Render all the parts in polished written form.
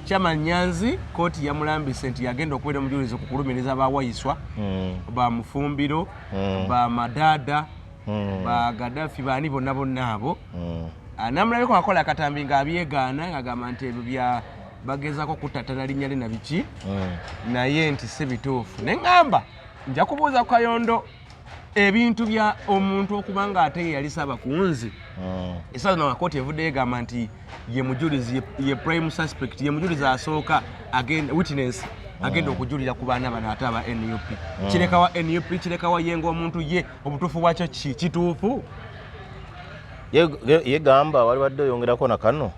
Chairman Nyanzi kooti yamulambise nti yagenda okubeera omujulizi ku kulumiriza bawayiswa ba Mufumbiro ba Madada ba Gaddafi bani bonna abo namulabeko akola akatambi nga abyegaana ng'agamba nti ebyo bya bagezako kutatana linnya lina biki naye nti si bituufu ne ŋŋamba nja kubuuza ku Kayondo ebintu bya omuntu okubanga ate yali Ssaabakunzi esaawa zino kkooti evuddeyo egamba nti ye mujulizi ye prime suspect ye mujulizi asooka agenda witness agenda okujulira ku baana bano ate aba NUP kirekawa NUP kirekawa yenga omuntu ye obutuufu bwakyo kituufu yegamba wali wadde oyongerako na kano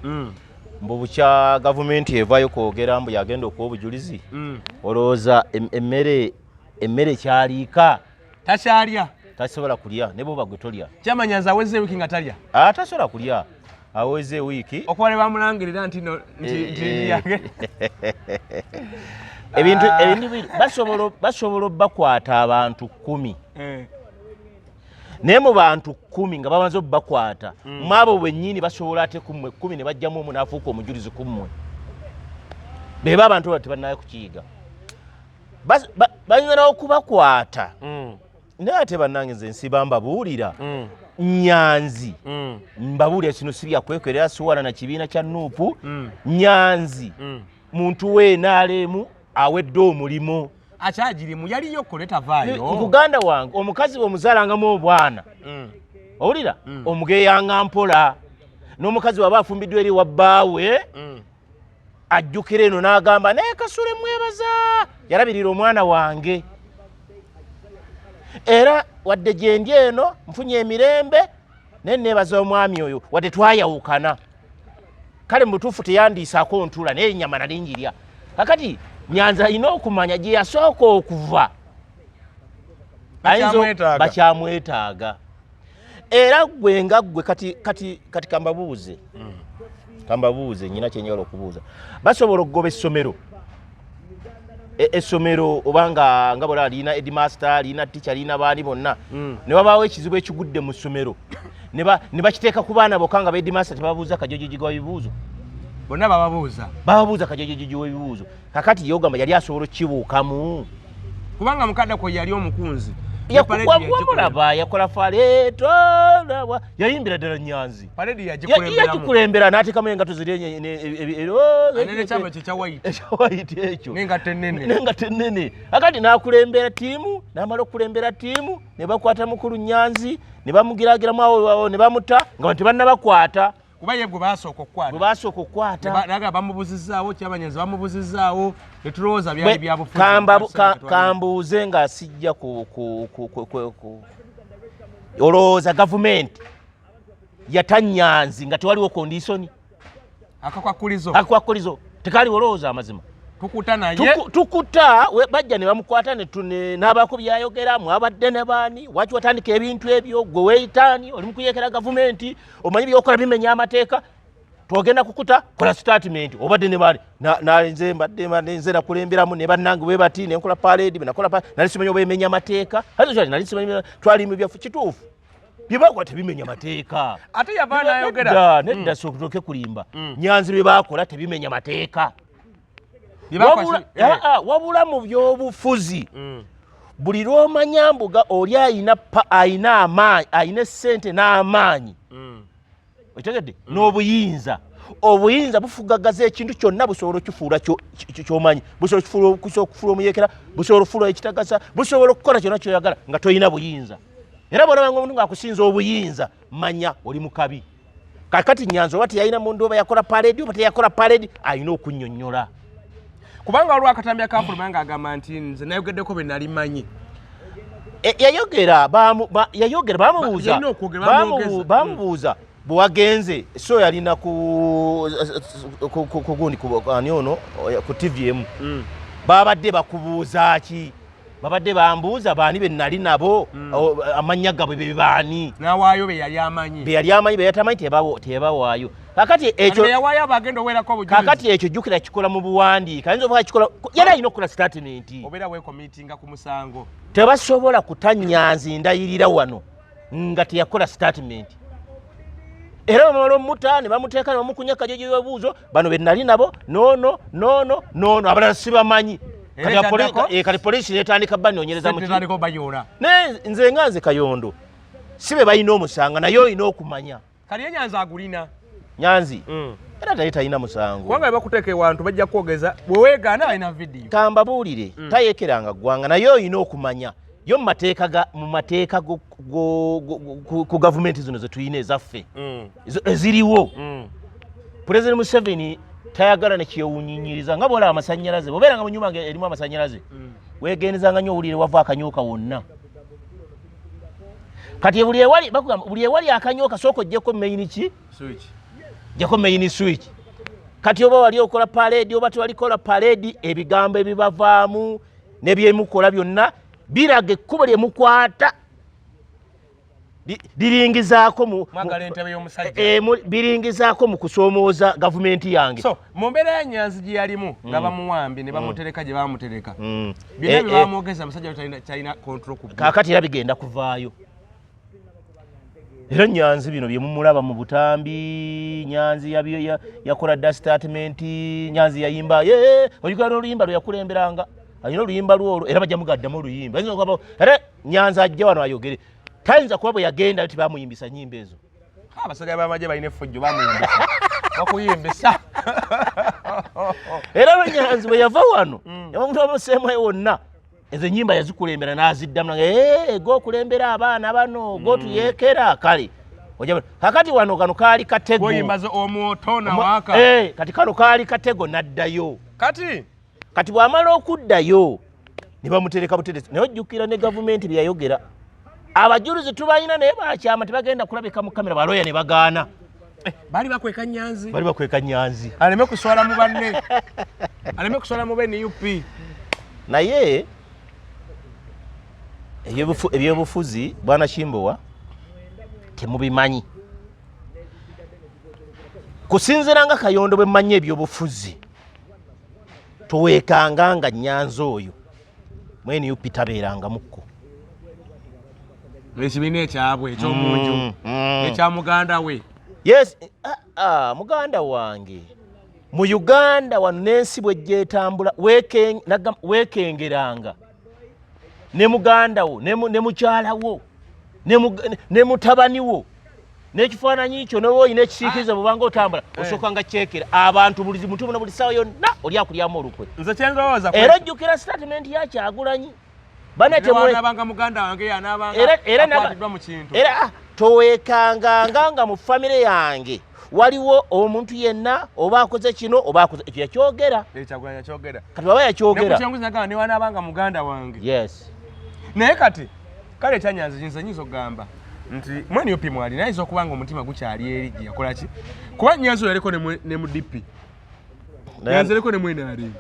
mbu bukya gavumenti evaayo kwogera mbu yagenda okuwa obujulizi olowooza emmere kyaliika takyalya tasobola kulya ne bwoba gwe tolya kyamanyaza aweze ewiiki nga talya tasobola kulya aweze ewiiki okuba ne bamulangirira nti yange ebintu basobola obbakwata abantu 10 naye mu bantu 10 nga bamaze obbakwata mwabo bwennyini basobola ate 10 ne bajjamu omu n'afuuka omujulizi 10 beba abantu abo tebannaya kukiyiga bayinza okubakwata naye ate bannange nze nsiba mbabuulira Nyanzi mbabuulira kino si byakwekerera siwala na kibiina kya Nuupu Nyanzi muntu weenaalemu awedde omulimu akyagirimu yaliyo koleta vaayo nkuganda wange omukazi omuzaalangamu obwana owulira omugeeyanga mpola n'omukazi waba afumbiddwa eri wabbaawe ajjukira eno n'agamba naye Kasule mwebaza yalabirira omwana wange era wadde gye ndi eno nfunye emirembe naye neebaza omwami oyo wadde twayawukana kale mu butuufu teyandiisaako ntula naye ennyama nali njirya kakati Nyanzi alina okumanya gye yasooka okuva bakyamwetaaga era gwe nga ggwe kati kambabuuze nyina kyenjagala okubuuza basobola okugoba essomero obanga nga bola alina headmaster alina teacher alina baani bonna ne babaawo ekizibu ekigudde mu ssomero ne bakiteeka ku baana bokka nga headmaster tebabuuza kajojiji w'ebibuuzo bonna bababuuza kajojiji w'ebibuuzo kakati yogamba yali asobola okukibuukamu kubanga mukadde kwe yali omukunzi yakwamulaba yakola faleeto yayimbira ddala Nyanzi paredi yagikulembera n'ateekamu engato ziri ekyama kye kyawayiti ekyo n'engato ennene akati n'akulembera ttiimu n'amala okukulembera ttiimu ne bakwata mukulu Nyanzi ne bamugiraagiramu awo ne bamuta nga tebannabakwata kuba ye gwe basooka okukwata naga bamubuzizaawo kyabanyenzi bamubuzizaawo netulowooza byali byabufuzi kambuuze nga sijja olowooza gavumenti yata Nyanzi nga tewaliwo kondisoni akakwakulizo tekali olowooza amazima tukuta naye tukuta bajja ne bamukwata n'abaako byayogera mwabadde ne baani waki watandika ebintu ebyo gwe weeyitaani oli mu kuyekera gavumenti omanyi byokola bimenya amateeka twogenda kukuta kola statement obadde ne baani nze nze nakulemberamu ne bannange bwe bati nenkola parade nali simanyi oba emenya amateeka nali simanyi twali mu byafu kituufu byebakola tebimenya mateeka ate yava n'ayogera nedda sokutoke kulimba Nyanzi bye bakola tebimenya mateeka wabula mu byobufuzi buli lw'omanya mbuga oli ayina amaanyi ayina essente n'amaanyi okitegedde n'obuyinza obuyinza bufugagaza ekintu kyonna busobola okukifuula ky'omanyi busobola okufuula omuyekera busobola okufuula ekitagasa busobola okukola kyonna kyoyagala nga toyina buyinza era bw'olabanga omuntu ng'akusinza obuyinza manya oli mu kabi kakati Nyanzi oba teyalina mundu oba yakola parade oba teyakola parade alina okunnyonnyola kubanga waliwo akatambi akafuluma nga agamba nti nze nayogeddeko bwe nali manyi yayogera bamubuuza bwewagenze so yalina ku TVM babadde bakubuuza ki babadde bambuuza baani be nali nabo amannya gabwe be baani n'awaayo be yali amanyi be yatamanyi tebawaayo kakati ekyo jjukira kikola mu buwandiika yali alina okukola statement obeera weekomitinga ku musango tebasobola kuta Nyanzi ndayirira wano nga teyakola statement era bamala omuta ne bamuteeka ne bamukunya kajojo y'ebuuzo bano be nali nabo no abalala sibamanyi kati poliisi netandika banoonyereza ne nze Kayondo sibe balina omusanga naye olina okumanya kali enyanza agulina nyanzi era naye talina musango kubanga bakuteeka ewantu bajja kwogeza bwe weegaana alina vidiyo kambabuulire tayeekeranga ggwanga naye olina okumanya yo mu mateeka ku gavumenti zino zetulina ezaffe eziriwo President Museveni tayagala nekyewunyinyiriza nga bwolaba amasannyalaze bwobeeranga mu nyumba erimu amasannyalaze weegendezanga nnyo owulire wava akanyooka wonna kati buli ewali akanyooka sooka ojjeko main ki jjako main switch kati oba wali okola parade oba tewalikola parade ebigambo ebibavaamu nebyemukola byonna biraga ekkubo lyemukwata biringizaako mu kusoomooza gavumenti yange so mu mbeera ya Nyanzi gye yalimu nga bamuwambi ne bamutereka gye bamutereka byonna bye bamwogeza musajja talina control ku kaakati era bigenda kuvaayo era Nyanzi bino bye mumulaba mu butambi Nyanzi yakola da statement Nyanzi yayimba oluganda oluyimba lwe yakulemberanga alina oluyimba lwolwo era bajja mugaddamu oluyimba era Nyanzi ajja wano ayogere tayinza kuba bwe yagenda ti bamuyimbisa nyimba ezo abasajja b'amagye balina effujjo bamuyimbisa bakuyimbisa era Nyanzi bwe yava wano yabamuntu abamuseemayo wonna ezo nyimba yazikulembera n'aziddamu g'okulembera abaana bano g'otuyeekera kale kakati wano kano kaali katego kati kano kaali katego n'addayo kati bw'amala okuddayo ne bamutereka buteresi naye ojjukira ne gavumenti bye yayogera abajulizi tubalina naye bakyama tebagenda kulabika mu kamera balooya ne bagaana bali bakweka Nyanzi aleme kuswala mu banne aleme kuswala mu NUP naye ebyobufuzi bwana Kimbowa temubimanyi kusinziira nga Kayondo bwe mmanyi ebyobufuzi toweekanga nga Nyanzi oyo mu NUP tabeerangamukko ekibiina ekyabwe ekyomunju ekya muganda we yes muganda wange mu Uganda wano n'ensi bwe gyetambula weekengeranga ne muganda wo ne mukyala wo ne mutabani wo n'ekifaananyi kyo noba olina ekisiikiriza bwobanga otambula osooka nga kyekera abantu buli muntu buna buli ssaawa yonna oli akulyamu olukwe nze kyendowooza era ojjukira statement ya Kyagulanyi era toweekanganga mu famire yange waliwo omuntu yenna oba akoze kino oba akoze ekyo yakyogera kati baba yakyogera muganda wange yes naye kati kale ekyanyanzi kinza nyiza okugamba nti mwene yopi mwali nayinza okuba nga omutima gukyali eri gye yakola ki kuba Nyanzi oyo yaliko ne mu DP Nyanzi yaliko ne mwene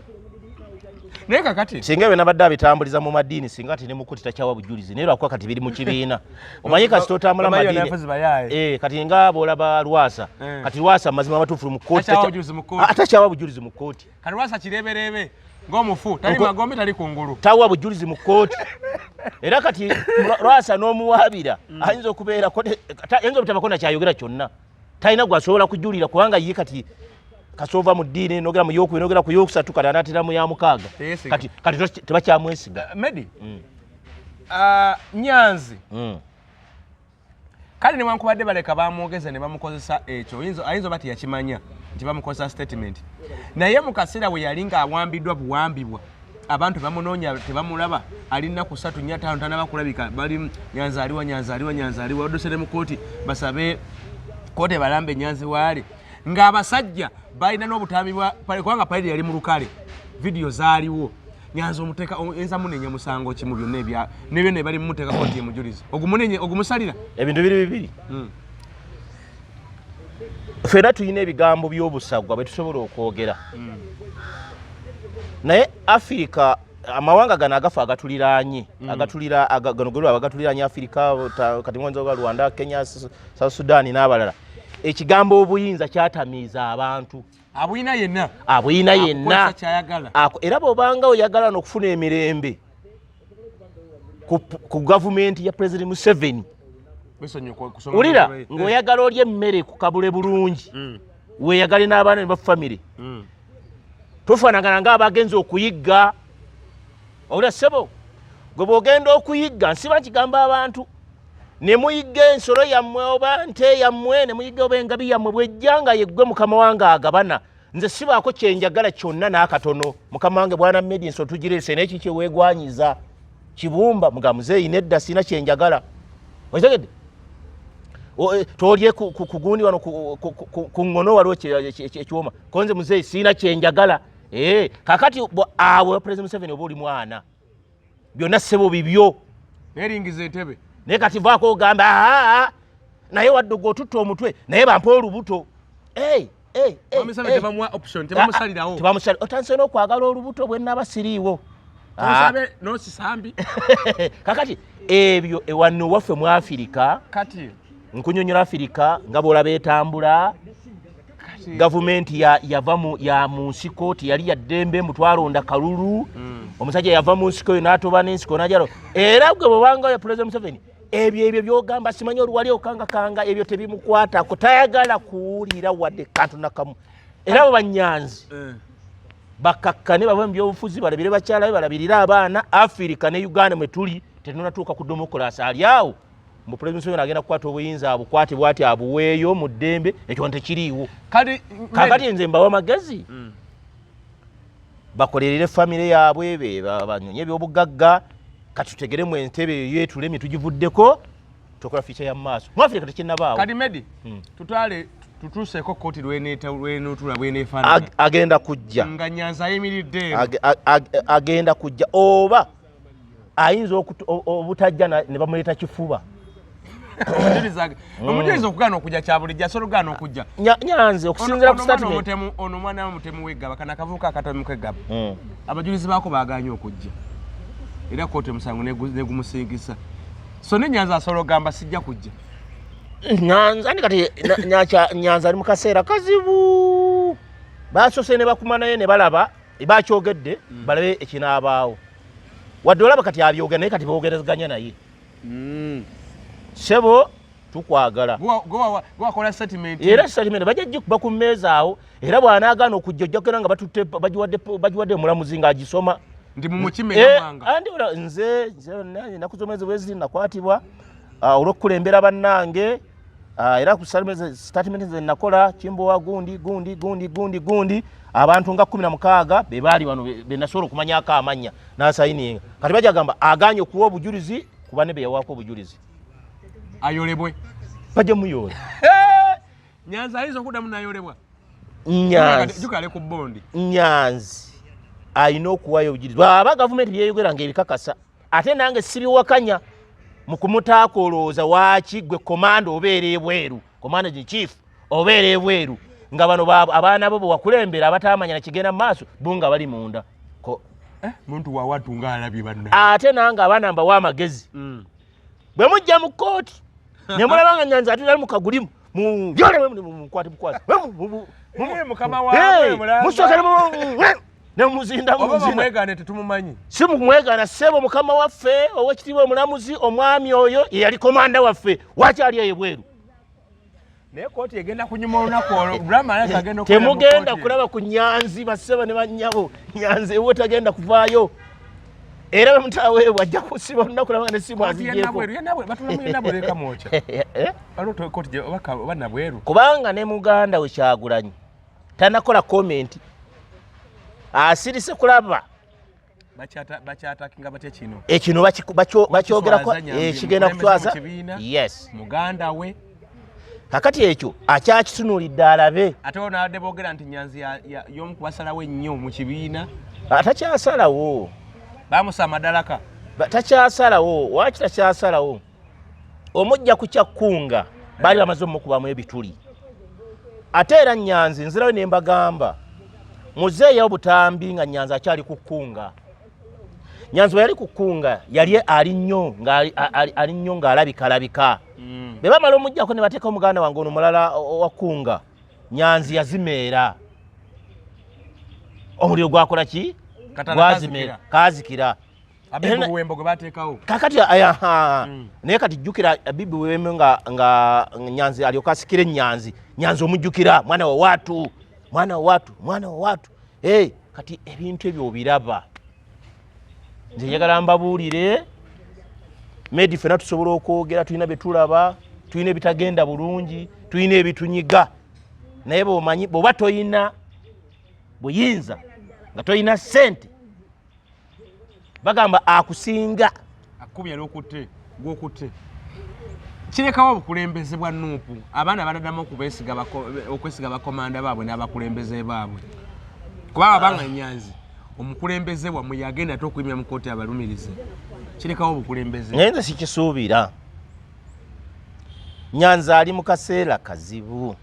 naye kakati singa bwe nabadde abitambuliza mu maddiini singa ati ne mukuti takyawa bujulizi naye lwakuba kati biri mu kibiina omanyi kasita otambula maddiini kati nga bw'olaba Lwasa kati Lwasa mazima amatuufu mu kkooti atakyawa bujulizi mu kkooti kati Lwasa kireebereebe ng'omufu tali magombe tali kungulu tawa bujulizi mu kkooti era kati Lwasa n'omuwaabira ayinza okubeera ayinza obutabako nakyayogera kyonna talina gwasobola kujulira kubanga ye kati kasova mu ddiini nogera mu yokubi nogera ku yokusatu kati anaatera mu ya mukaaga kati tebakyamwesiga Medi Nyanzi kale newankubadde baleka bamwogeza ne bamukozesa ekyo ayinza oba teyakimanya nti bamukozesa statement naye mu kaseera we yali ng'awambiddwa buwambibwa abantu bamunoonya tebamulaba ali nnaku 3 4 5 tanaba kulabika bali Nyanzi aliwa odduse ne mu kooti basabe kooti balambe Nyanzi waali ng'abasajja balina n'obutambi kubanga paledi yali mu lukale vidiyo zaaliwo Nyanzi omuteeka enza munenya musango kimu byonna ne bali mumuteeka kooti emujulizi ogumusalira ebintu bibiri ffenna tulina ebigambo by'obusagwa bwe tusobola okwogera naye Afirika amawanga gano agafa agatuliraanye gano gelwaba agatuliraanye Afirika kati mwanza ga Rwanda Kenya South Sudan n'abalala ekigambo obuyinza kyatamiiza abantu abuyina yenna era bw'obanga oyagala n'okufuna emirembe ku gavumenti ya President Museveni Ulira ng'oyagala olya emmere ku kabule bulungi weeyagale n'abaana ne bafamire tofaanagana ng'abagenza okuyigga. Olira ssebo gwe bw'ogenda okuyigga nsiba nkigamba abantu ne muyigga ensolo yammwe oba nte yammwe ne muyigga oba engabi yammwe bw'ejja nga yeggwe mukama wange agabana nze sibaako kyenjagala kyonna n'akatono. Mukama wange bwana Medi ensolo tugireese n'eki kye weegwanyiza kibumba muga muzeeyi nedda sina kyenjagala. Okitegedde tolye ku gundi wano ku ngono waliwo ekiwoma konze muzeeyi sina kyenjagala. Kakati awe President Museveni oba oli mwana byonna ssebo bibyo neringiza entebe naye kati vaako ogamba naye wadde gw'otutta omutwe naye bampa olubuto. Otansena okwagala olubuto bwe nnaaba siriiwo kakati ebyo ewano waffe mu Afirika nkunyonyola Afirika nga bw'olaba etambula gavumenti yava mu nsiko teyali yaddembe mutwalonda kalulu omusajja yava mu nsiko yo n'atoba n'ensiko n'ajalo era gwe bw'obanga ya President Museveni ebyo by'ogamba simanyi oluwali okangakanga ebyo tebimukwata kutayagala kuwulira wadde kantu nakamu. Era abo Banyanzi bakakkane bava mu byobufuzi balabire bakyala be balabirire abaana. Afirika ne Uganda mwe tuli tetunatuuka ku demokolasi ali awo mu President Museveni agenda kukwata obuyinza abukwate bw'ati abuweeyo mu ddembe ekyo tekiriiwo. Kakati nze mbawa amagezi bakolerere famire yaabwe banyonye ebyobugagga kati tutegeremu entebe yeetulemi tugivuddeko tukola ficha ya maaso mu Afirika tekinnabaawo. Kati Medi tutwale tutuuseeko kooti lwenotula bweneefaanana agenda kujja nga Nyanzi ayimiridde agenda kujja oba ayinza obutajja ne bamuleeta kifuba. Omujuliza okugaana okujja kyabulijja asobola okugaana okujja Nyanzi okusinziira ku statement ono mwana wamutemu weggaba kana akavubuka akatomi keggaba abajulizi baako baaganye okujja era kooti omusango negumusinkisa so ne Nyanzi asobola ogamba sijja kujja. Nyanzi kati Nyanzi ali mu kaseera kazibu baasose ne bakuma naye ne balaba bakyogedde balabe ekinaabaawo wadde olaba kati abyogera naye kati boogerezaganya naye sebo tukwagala wakola statement era statement bajja jikuba ku mmeeza awo era bw'anaagaana okujja ojja kugenda nga batutte bagiwadde omulamuzi ng'agisoma ndi mumukimenya andi nze ennaku z'omwezi bweziri nakwatibwa olw'okukulembera bannange era ku statement ze nakola kimbowa gundi abantu nga 16 be baali wano be nasobola okumanyako amannya n'asayininga kati bajja gamba aganye okuwa obujulizi ku banne be yawaako obujulizi ayolebwe bajja muyoola. Nyanzi ayinza okuddamu n'ayolebwa jukale ku bondi Nyanzi alina okuwayo obujulizi bw'aba gavumenti byeyogera ng'ebikakasa ate nange sibiwakanya mu kumutaako olowooza waaki gwe komanda obeera ebweru komanda in chief obeera ebweru nga bano abaana bo bwewakulembera abataamanya na kigenda mu maaso bo nga bali munda muntu wawatu ng'alabye banna ate nange abaana mbawa amagezi bwe mujja mu kooti ne mulaba nga Nyanzi ate ali mu kagulimu mukwate bukwate mukama waabwe nemuzinda mwegane tetumumanyi si mumwegana ssebo mukama waffe owekitiibwa omulamuzi omwami oyo ye yali komanda waffe wakyali eyo bweru naye kooti egenda kunyuma olunaku olwo temugenda kulaba ku Nyanzi bassebo ne bannyabo Nyanzi ewe tagenda kuvaayo era bwe mutaweebwa ajja kusiba olunaku laba nga nesimu azigyeko kubanga ne muganda we Kyagulanyi tanakola komenti asirise kulaba bakyatakinga batya kino ekino bakyogerako ekigenda kutwaza yes muganda we kakati ekyo akyakitunuulidde alabe ate onabadde boogera nti Nyanzi y'omu kubasalawo ennyo mu kibiina atakyasalawo bamusa amadalaka takyasalawo waaki takyasalawo omujja ku kyakkunga baali bamaze omukubamu ebituli ate era Nyanzi nzirayo ne mbagamba muzeeyo obutambi nga Nyanzi akyali ku kkunga Nyanzi bwe yali ku kkunga yali ali nnyo ng'alabikalabika be bamala omujjako ne bateeka omuganda wange ono mulala wa kkunga Nyanzi yazimeera omuliro gwakola ki? Gwazimera kazikira Abibu Buwembo gwe bateekawo. Kakati ayaha. Naye kati jjukira Abibu Buwembo nga Nyanzi alyoka asikire Nyanzi. Nyanzi omujjukira mwana wa watu. Kati ebintu ebyo obiraba. Nze njagala mbabuulire Medi ffenna tusobola okwogera, tulina bye tulaba, tulina ebitagenda bulungi, tulina ebitunyiga. Naye bw'omanyi bw'oba toyina buyinza nga toyina ssente bagamba akusinga akubya gw'okutte kirekawo obukulembeze bwa Nuupu abaana badadamu okwesiga bakomanda baabwe n'abakulembeze baabwe kuba abanga Nyanzi omukulembeze wammwe yagenda ate okuyimira mu kkooti abalumirize kirekawo obukulembeze naye nze sikisuubira. Nyanzi ali mu kaseera kazibu.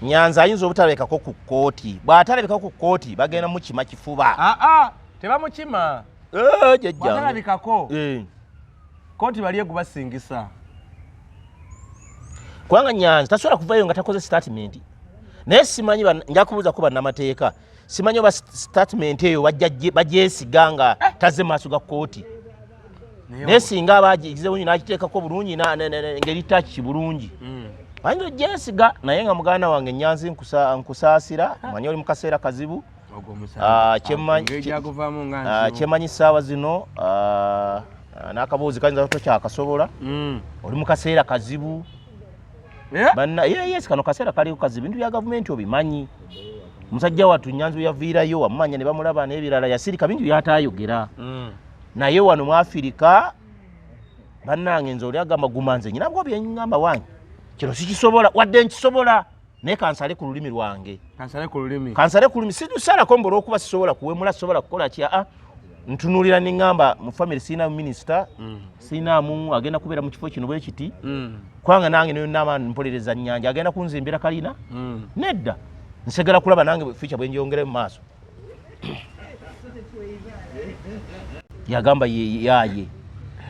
Nyanzi ayinza obutalabikako ku kkooti. Bw'atalabikako ku kkooti bagenda mu kima kifuba. Tebamukima. Bw'atalabikako. Kkooti bali egubasingisa. Kubanga Nyanzi tasobola kuvayo nga takoze statement. Naye simanyi njakubuuza ko bannamateeka. Simanyi oba statement eyo bagyesiga nga tazze maaso ga kkooti. Naye singa abagize bungi n'agiteekako bulungi ngeri taki bulungi. Ayinza ogyesiga naye nga muganda wange Nyanzi nkusaasira manyi oli mu kaseera kazibu. Kyemanyi ssaawa zino n'akabuuzi kayinza tokyakasobola. Oli mu kaseera kazibu. Yes, kano kaseera kaliwo kazibu. Bintu bya gavumenti obimanyi. Musajja wattu Nyanzi yaviirayo wamumanya ne bamulaba n'ebirala yasirika bintu byataayogera. Naye wano mu Afirika bannange nze oli agamba gumanze nyinabwo byeŋŋamba wange. Kino sikisobola wadde nkisobola naye kansale ku lulimi lwange. Kansale ku lulimi sisalako mbola okuba sisobola kuwemula sisobola kukola kya ntunuulira n'eŋŋamba mu family siinaamu minisita siinaamu agenda kubeera mu kifo kino bwe kiti kubanga nange n'amaani mpolereza Nnyanja agenda kunzimbira kalina nedda nsegera kulaba nange ficha bwe njongere mu maaso. Yagamba yaye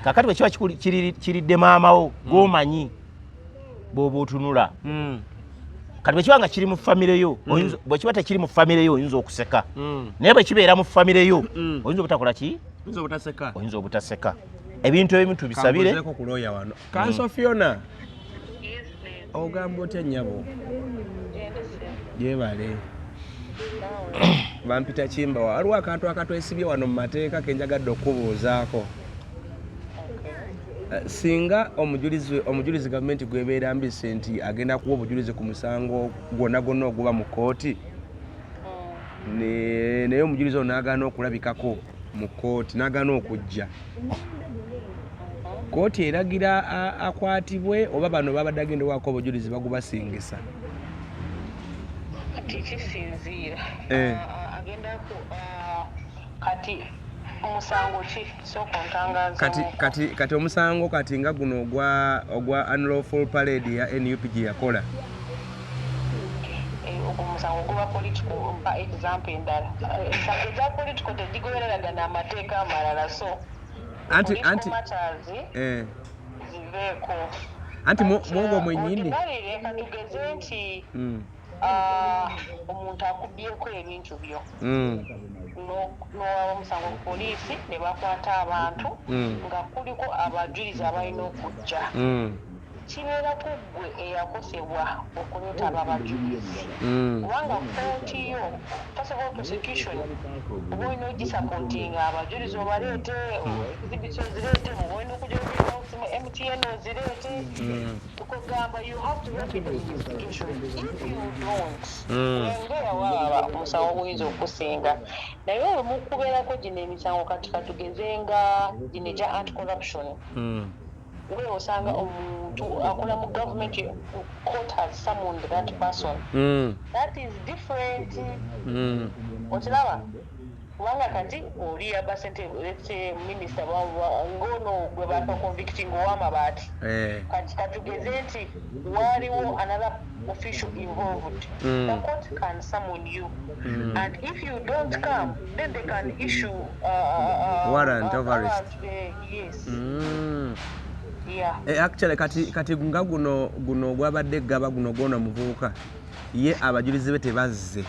kakati bwe kiba kiridde maamawo gwomanyi bw'oba otunula kati bwe kiba nga kiri mu famire yo bwe kiba tekiri mu famire yo oyinza okuseka naye bwe kibeera mu famire yo oyinza obutakola ki oyinza obutaseka. Ebintu ebimu tubisabire. Kanso Fiona ogamba otya nnyabo yebale bampita Kimba waliwo akantu akatwesibye wano mu mateeka kenjagadde okubuuzaako. Singa omujulizi gavumenti gwebeera mbise nti agenda kuwa obujulizi ku musango gwonna oguba mu kkooti naye omujulizi ono n'agaana okulabikako mu kkooti n'agaana okujja kkooti eragira akwatibwe oba bano babadde agenda owaako obujulizi bagubasingisa. Kisinziira agendako kati omusango ki sooka ontangaza kati omusango kati nga guno ogwa unlawful parade ya NUP gye yakola omusango guba political mpa example endala eza political tegigobereragana amateeka amalala so anti ziveeko anti mwogo mwenyini katugeze nti omuntu akubyeko ebintu byo n'owaba omusango ku poliisi ne bakwata abantu nga kuliko abajulizi abalina okujja kibeera ku ggwe eyakosebwa okuleeta abo abajulizi kubanga kkooti yo possible prosecution oba olina ogisapootinga abajulizi obaleete exhibition zireete oba olina okujja mu MTN ozireete tukugamba you have to work in the investigation if you don't embeera waaba omusango guyinza okusinga naye olumu kubeerako gino emisango kati katugeze nga gino egya anti-corruption where osanga omuntu akola mu government court has summoned that person that is different okiraba kubanga kati oli yabasente let's say minister ngono gwe bakaconvicting ow'amabaati kati katugeze nti waliwo another official involved the court can summon you and if you don't come then they can issue warrant of arrest. Yes. Yeah. Actually kati nga guno gwabadde gaba guno gona muvubuka ye abajulizi be tebazze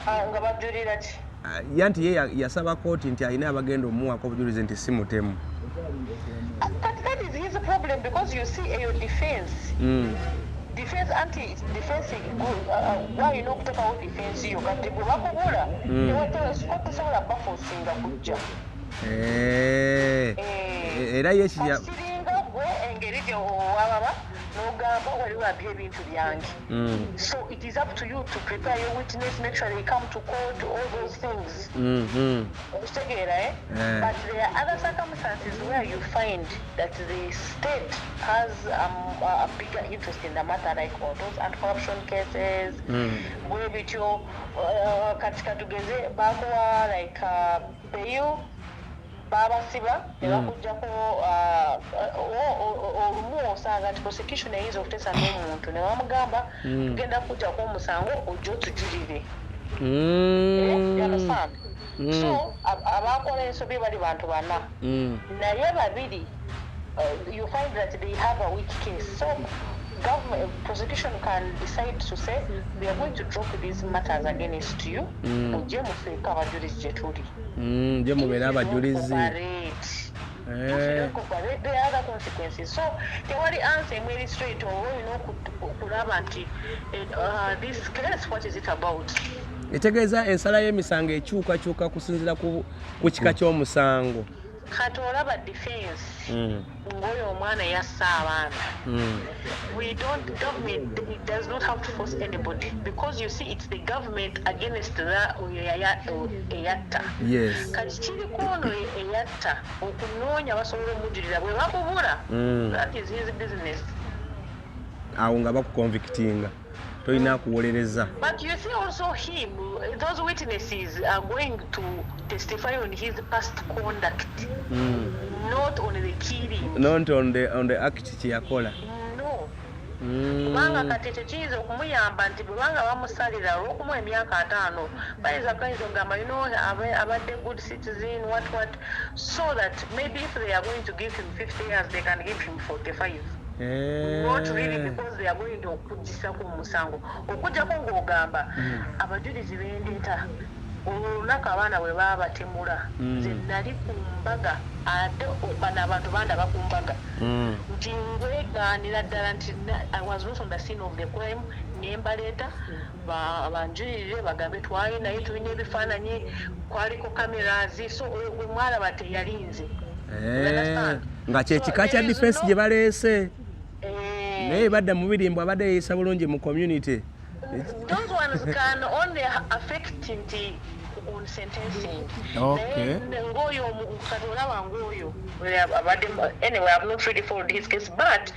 nga bajulira ki yanti ye yasaba kooti nti alina abagenda omuwaako obujulizi nti si mutemu. But that is his problem because you see your defense. Defense anti-defense why you know kutaka wo defense yo kati bwe bakubula ewatera sikoti sobola bafosinga kujja. Era yekiya siringa gwe engeri gye owababa n'ogamba waliwo abye ebintu byange. So it is up to you to prepare your witness, make sure they come to court, all those things. Okitegeera, eh? But there are other circumstances where you find that the state has a bigger interest in the matter, like all those anti-corruption cases, bwe bityo katika tugeze bakuwa like bail babasiba nebakujjako olumu osanga nti prosecution eyinza okuteesa n'omuntu ne bamugamba tugenda kujjako omusango ojja otujulire. So abakola ensobi bali bantu bana naye babiri you find that they have a weak case. So government prosecution can decide to say we are going to drop these matters against you. Mujje mufeeko abajulizi gye tuli. Mujje mubeere abajulizi. There are other consequences. So tewali answer emweri straight olina okulaba nti this case what is it about. Etegeeza ensala y'emisango ekyukakyuka kusinziira ku kika ky'omusango. Kati olaba defense ng'oyo omwana yassa abaana. Government does not have to force anybody because you see it's the government against the eyatta. Yes. Kati kiriko ono eyatta okunoonya basobola omujulira bwe bakubula that is his business. Awo nga bakuconvictinga tolina kuwolereza. But you see also him, those witnesses are going to testify on his past conduct, not on the killing. Not on the act kyeyakola. No. Kubanga kati tekiyinza okumuyamba nti bwebanga bamusalira olw'okumuwa emyaka 5 bayinza okugamba abadde good citizen what so that maybe if they are going to give him 50 years they can give him 45. Not really because they are going to okujjisako omusango okujjako ng'ogamba abajulizi b'endeeta olunaku abaana bwe baba batemula nze nali ku mbaga ate bano abantu bandaba ku mbaga nti ngwegaanira ddala nti I was not on the scene of the crime ne mbaleeta banjulirire bagambe twali naye tulina ebifaananyi kwaliko cameras so gwe mwalaba teyalinze nga kyekika kya defense gye baleese naye badda mu birimbo abadde yeeyisa bulungi mu community. Those ones can only affect nti on sentencing. Okay. Ngoyo katolaba ngoyo anyway I've not really followed his case but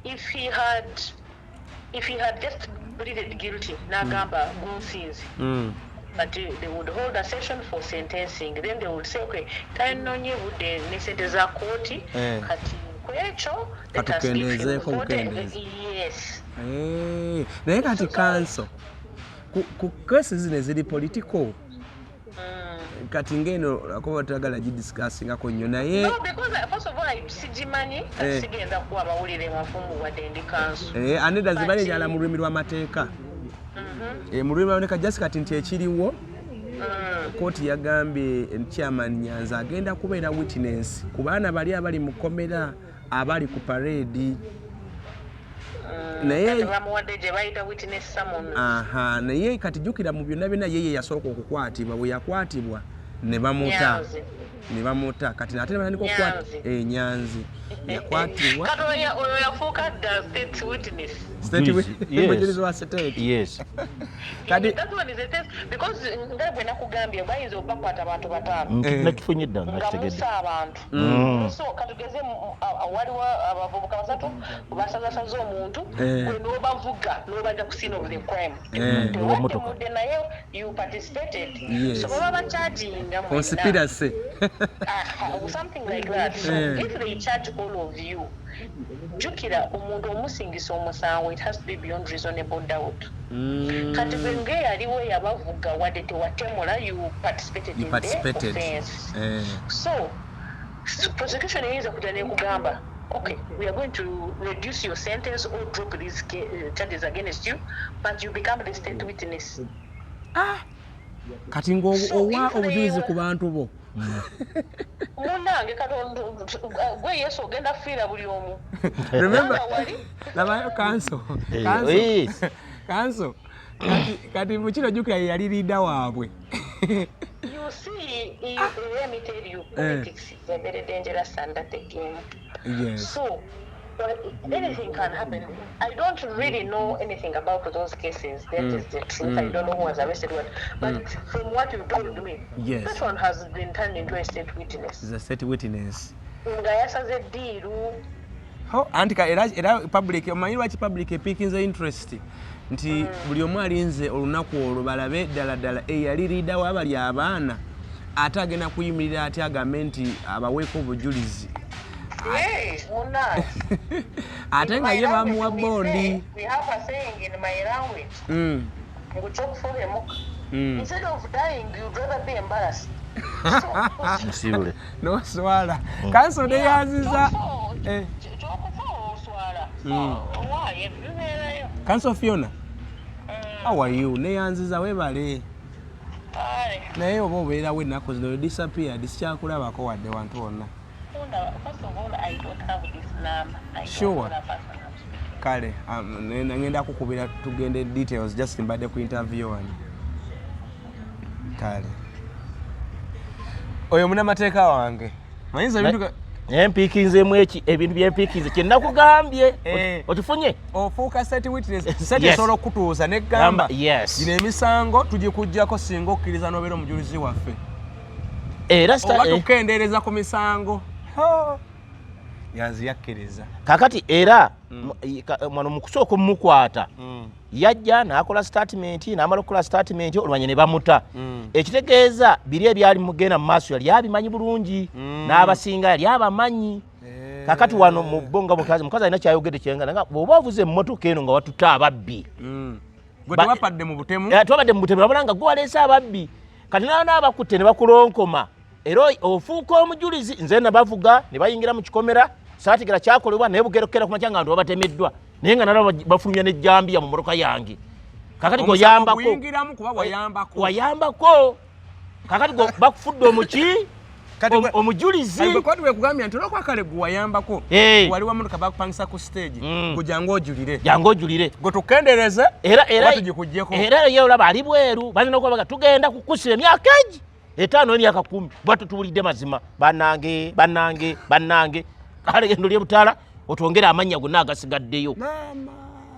if he had just pleaded guilty nagamba gunsinzi but they would hold a session for sentencing then they would say okay tainonye budde ne sente za kooti kati kwekyo katukendezeeko bukendeezi. Yes. Naye kati kanso ku kesi zino ziri political kati ngeno akoba tagala gidiscussingako nnyo naye no because first of all sigimanyi sigenda kuwa bawulire mafumu wadde ndi kanso aneda zibali njala mu lulimi lw'amateeka mu lulimi lw'amateeka just kati nti ekiriwo kooti yagambye chairman Nyanza agenda kubeera witness ku baana bali abali mu komera abali ku parade naye naye kati jjukira mu byonna byonna yeye yasooka okukwatibwa bwe yakwatibwa ne bamuta kati nate batandika okukwata Nyanzi yakwatibwa kati oyo yafuuka state witness mujulizi wa state. Yes. Kati that one is a test because nga bwe nakugambye bayinza okubakwata abantu bataano nakifunye dda nga musa abantu so katugeze waliwo abavubuka basatu basazasaza omuntu gwe n'obavuga n'obajja ku scene of the crime tewatemudde naye you participated so baba bacharginga conspiracy something like that. So if they charge all of you jukira omuntu omusingisa omusango it has to be beyond reasonable doubt. Kati bwenge yaliwo yabavuga wadde tewatemula you participated in the offense. So prosecution eyinza kujja nekugamba okay, we are going to reduce your sentence or drop these charges against you, but you become the state witness. kati ng'owa obujulizi ku bantu bo munange katonda gwe yesu ogenda kufiira buli omu labayo kanso kati mukino jjukira yali liida waabwe. You see, let me tell you, politics is a very dangerous under the game. Yes. So, anything can happen. I don't really know anything about those cases. That is the truth. I don't know who was arrested what. But from what you told me, yes, that one has been turned into a state witness. It's a state witness. Ngayasaze deal. How antika era public omanyi lwaki public epikinze interest nti buli omu alinze olunaku olwo balabe ddala eyali liida wabali abaana ate agenda kuyimirira ati agambe nti abaweeko obujulizi. Yes, munange. Ate nga ye bamuwa bondi. We have a saying in my language. Nguchokufuhemuka. Instead of dying, you'd rather be embarrassed. Msibule. No swala. Kanso de yaziza. Kanso Fiona. How are you? Ne yanziza webale. Naye oba obeerawo ennaku zino disappear disikyakulabako wadde wantu wonna. First of all, I don't have this number. Sure. Kale, ngenda kukubira tugende details just mbadde ku interview wani. Kale. Oyo munamateeka wange. Mayinza bintu empikinzemu ebintu byempikinze kyenakugambye okifunye ofuuka state witness state esobola okutuuza negamba gino emisango tugikujjako singa okkiriza n'obeera omujulizi waffe era oba tukendeereza ku misango yanzi yakkiriza kakati era mwano mukusooka omukwata yajja n'akola statement n'amala okukola statement olwanya ne bamuta ekitegeeza biri ebyali mugenda mu maaso yali abimanyi bulungi n'abasinga yali abamanyi kakati wano mu bbonga mukazi alina kyayogedde kyengana nga bw'oba ovuze emmotoka eno nga watuta ababbi gwe tewapadde mu butemu twabadde mu butemu babona nga gwe waleese ababbi kati n'abakutte ne bakulonkoma era ofuuka omujulizi nze nabavuga ne bayingira mu kikomera saatigera kyakolebwa naye bugerokera ku makya nga abantu babatemeddwa naye nga nalaba bafulumya n'ejjambiya mu motoka yange kakati gwe wayambako kakati gwe bakufudde omuki omujulizi kwati wekugambya nti olwokwakale gwe wayambako wali wa motoka bakupangisa ku stage gwe jangu ojulire gwe tukendereze era tugikugyeko era ye olaba ali bweru balina okubaga tugenda kukusira emyaka egi 5 emyaka 10 bwatu tuwulidde mazima bannange kale gendo lyebutaala otwongera amanya gonna agasigaddeyo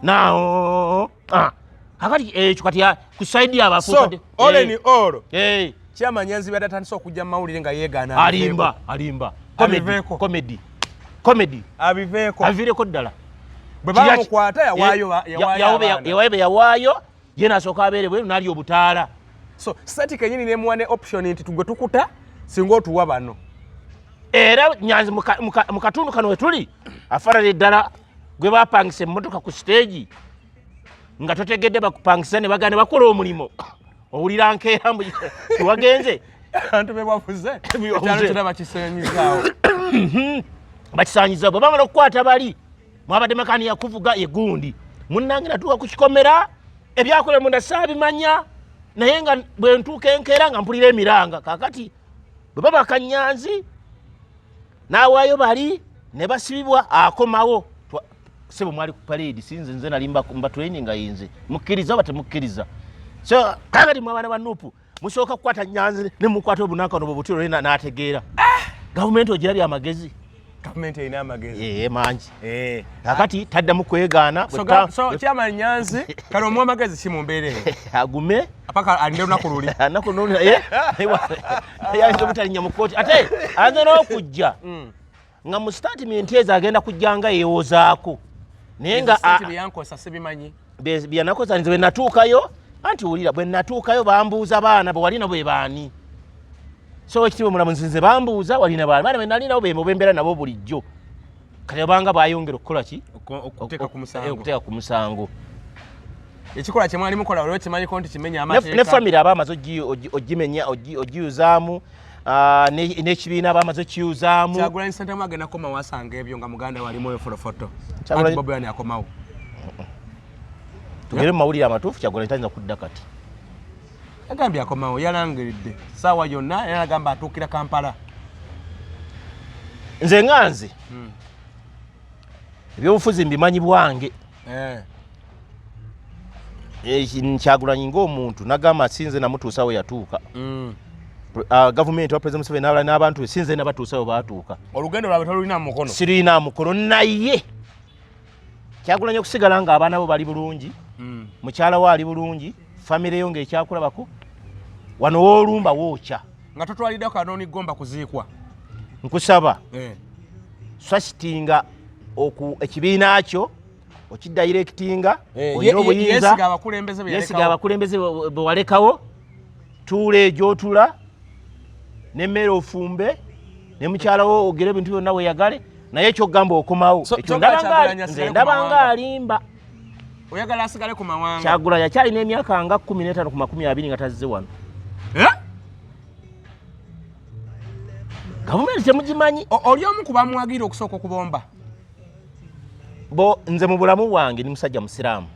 nao kakati ekyo kati kusaidi abafuukadde oleni olo kyamanyanzi badatandisa okujja mu mawulire nga yeegaana alimba comedy abiveeko ddala bwe bamukwata yawaayo ye nasooka abeere bweru n'ali obutaala so sati kenyini nemuwa ne option nti tugwe tukuta singa otuwa bano era nyanzi mu katundu kano wetuli afarala ddala gwe bapangisa emmotoka ku stage nga totegedde bakupangisa ne bagane bakola omulimo owulira nkeera wagenze abantu bebavuze ekyalo bakisenyizaawo bakisanyiza bwe bamala okukwata bali mwabadde makani yakuvuga egundi munnange natuuka ku kikomera ebyakola munda saabimanya naye nga bwe ntuuka enkeera nga mpulira emiranga kakati bwe babaka Nyanzi n'awaayo bali ne basibibwa akomawo sebo mwali ku parade sinze nze nali mba training ayinze mukkiriza oba temukkiriza so kakati mwabana ba Nuupu musooka kukwata Nyanzi ne mukwata obunaka ono bw'obutiro n'ategeera gavumenti ogirabye amagezi gavumenti erina amagezi mangi kakati taddamu kwegaana so kyama Nyanzi kale omuwa amagezi si mu mbeera eyo agume apaka alinde olunaku luli yayinza obutalinya mu kooti ate ayinza n'okujja nga mu statement ezo agenda kujjanga yeewozaako naye nga byankosa sibimanyi byanakosa nze bwe natuukayo anti wulira bwe natuukayo bambuuza baana bwe walina bwe baani so ekitiibwa mulamuzi nze bambuuza walina baana bwe nalinawo bembeera nabo bulijjo kati obanga bwayongera okukola ki okuteeka ku musango ekikola kye mwali mukola olwo kimanyiko nti kimenya amateeka ne famire aba amaze ogimenya ogiyuzaamu n'ekibiina aba amaze okiyuzaamu Kyagulanyi Ssentamu agenda komawo asanga ebyo nga muganda walimu eyo folofoto ati Bobi Wine akomawo tugere mu mawulire amatuufu Kyagulanyi tayinza kudda kati agambye akomawo yalangiridde saawa yonna era agamba atuukira Kampala. Nze nganze ebyobufuzi mbimanyi bwange. Kyagulanyi ng'omuntu nagamba sinze namutuusawo yatuuka. Gavumenti wa President Museveni n'abantu sinze nabatuusawo baatuuka. Olugendo lwabwe tolulina mu mukono. Sirina mukono naye Kyagulanyi okusigala nga abaana bo bali bulungi, mukyala we ali bulungi, famire yo ng'ekyakulabako, wano woolumba wookya. Nga totwaliddeko Kanooni Gomba kuziikwa. Nkusaba swasitinga ekibiina kyo okidirectinga oyina obuyinza yesiga abakulembeze bwe walekawo tuula egyotula n'emmere ofumbe ne mukyala wo ogere ebintu byonna weeyagale naye ekyokugamba okomawo ekyo ndaba nga alimba. Oyagala asigale ku mawanga. Kyagulanyi akyalina emyaka nga 15 ku 20 nga tazze wano. Gavumenti temugimanyi. Oli omu ku bamwagira okusooka okubomba. Nze mu bulamu bwange ni musajja musiraamu.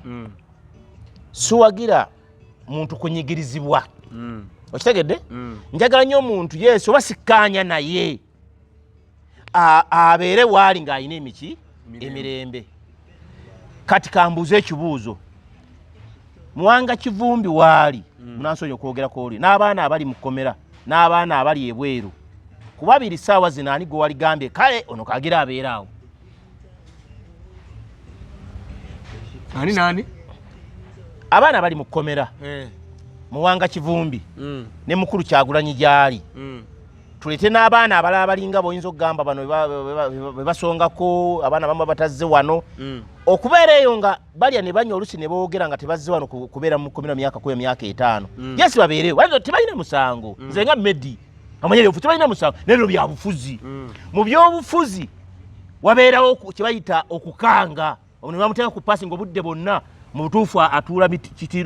Siwagira muntu kunyigirizibwa. Okitegedde? Njagala nnyo omuntu yesu oba sikkaanya naye abeere waali ng'alina emirembe. Kati kambuuza ekibuuzo. Muwanga Kivumbi waali munansonyi okwogerako oli n'abaana abali mu kkomera n'abaana abali ebweru. Kuba 2 ssaawa zino ani gwe waligambye kale ono kagira abeeraawo. Nani? Abaana bali mu kkomera. Muwanga Kivumbi ne mukulu Kyagulanyi gyali. Tulete n'abaana abalala balinga boyinza okugamba bano bwe basongako abaana bamba batazze wano. Okubeera eyo nga balya ne banywa olusi ne boogera nga tebazze wano kubeera mu kkomera myaka 5. Yes babeerewo waliwo tebalina musango. Nze nga Medi amanya ebyobufuzi tebalina musango nebyo bya bufuzi. Mu byobufuzi wabeerawo kye bayita okukanga. Ono bamuteeka ku passing obudde bonna mu butuufu atuula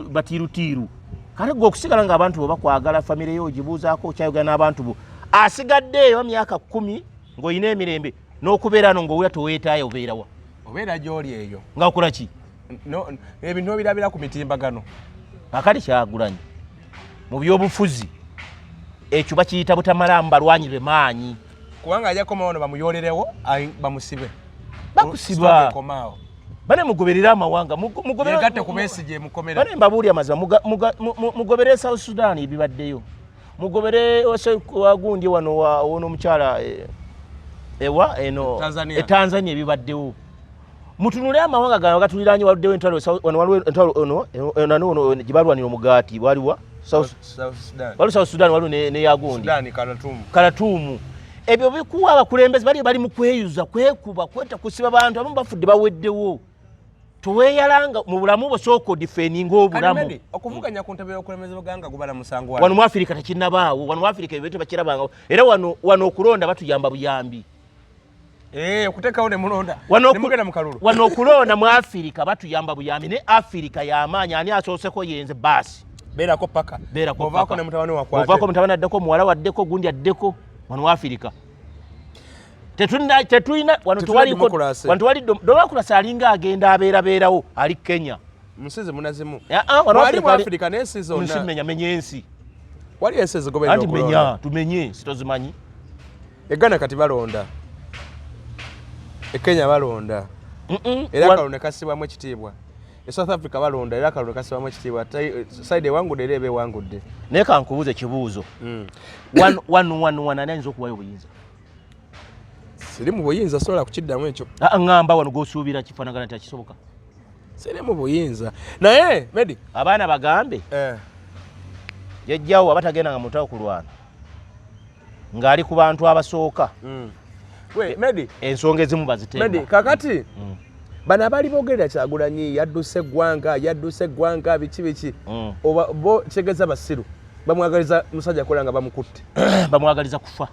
batiirutiiru. Kale gwe okusigala ng'abantu bo bakwagala famire yo ogibuuzaako okyayogera n'abantu bo asigadde eyo myaka 10 ng'olina emirembe n'okubeera no ng'owulira toweetaayo obeerawa. Obeera gy'oli eyo. Nga okola ki? Ebintu obirabira ku mitimbagano. Akali Kyagulanyi mu byobufuzi ekyo bakiyita butamalamu balwanyi b'emaanyi. Kubanga ajja komawo ono bamuyolerewo bamusibe. Bakusiba. Bane mugoberera amawanga mugoberera ku Besigye mukomera. Bane mbabuuli amazima mugoberera South Sudan ebibaddeyo. Mugobere wagundi wano wono mukyala ewa eno Tanzania ebibaddewo. Mutunule amawanga gano gatuliranye waluddewo entalo ono gibalwanira omugaati waliwa South Sudan waliwo ne yagundi Karatumu. Ebyo bikuwa abakulembeze bali mu kweyuza kwekuba kweta kusiba abantu abamu bafudde baweddewo. Tuweyalanga mu bulamu bwo soko defending obulamu. Okuvuganya ku ntebe y'okulembeza baganga gubala musango wano mu Afrika takinnabaawo. Wano mu Afrika ebintu bakirabanga. Era wano okulonda batuyamba buyambi. Okuteekawo ne mulonda. Nemugenda mu kalulu. Wano okulonda mu Afrika batuyamba buyambi ne Afrika y'amaanyi ani asooseko yenze basi. Beerako paka. Ovaako ne mutabani wakwate. Ovaako mutabani addeko muwala waddeko gundi addeko wano mu Afrika. Tetulina wano tuwali Democracy alinga agenda abeerawo ali Kenya. Musize munazimu. Wali mu Afrika n'ensi zonna. Nsimenya ensi. Wali ensi ezigoberera okulonda. Anti tumenye sitozimanyi. Ghana kati balonda. Kenya balonda. Era kalonda kasibwamu ekitiibwa. South Africa balonda era kalonda kasibwamu ekitiibwa. Side wangudde era ebe wangudde. Naye kankubuuze kibuuzo. Wano anayinza okuwayo obuyinza. Siri mu buyinza sobola kukiddamu ekyo. Ngamba wano g'osuubira kifaanagana tekisoboka. Siri mu buyinza. Naye Medi abaana bagambe jjajjawo abatagenda nga mutawo kulwana ng'ali ku bantu abasooka. Medi ensonga ezimu bazitenga. Medi kakati bano abali boogerera Kyagulanyi yadduse eggwanga biki oba bo kitegeeza basiru bamwagaliza musajja kola nga bamukutte. Bamwagaliza kufa.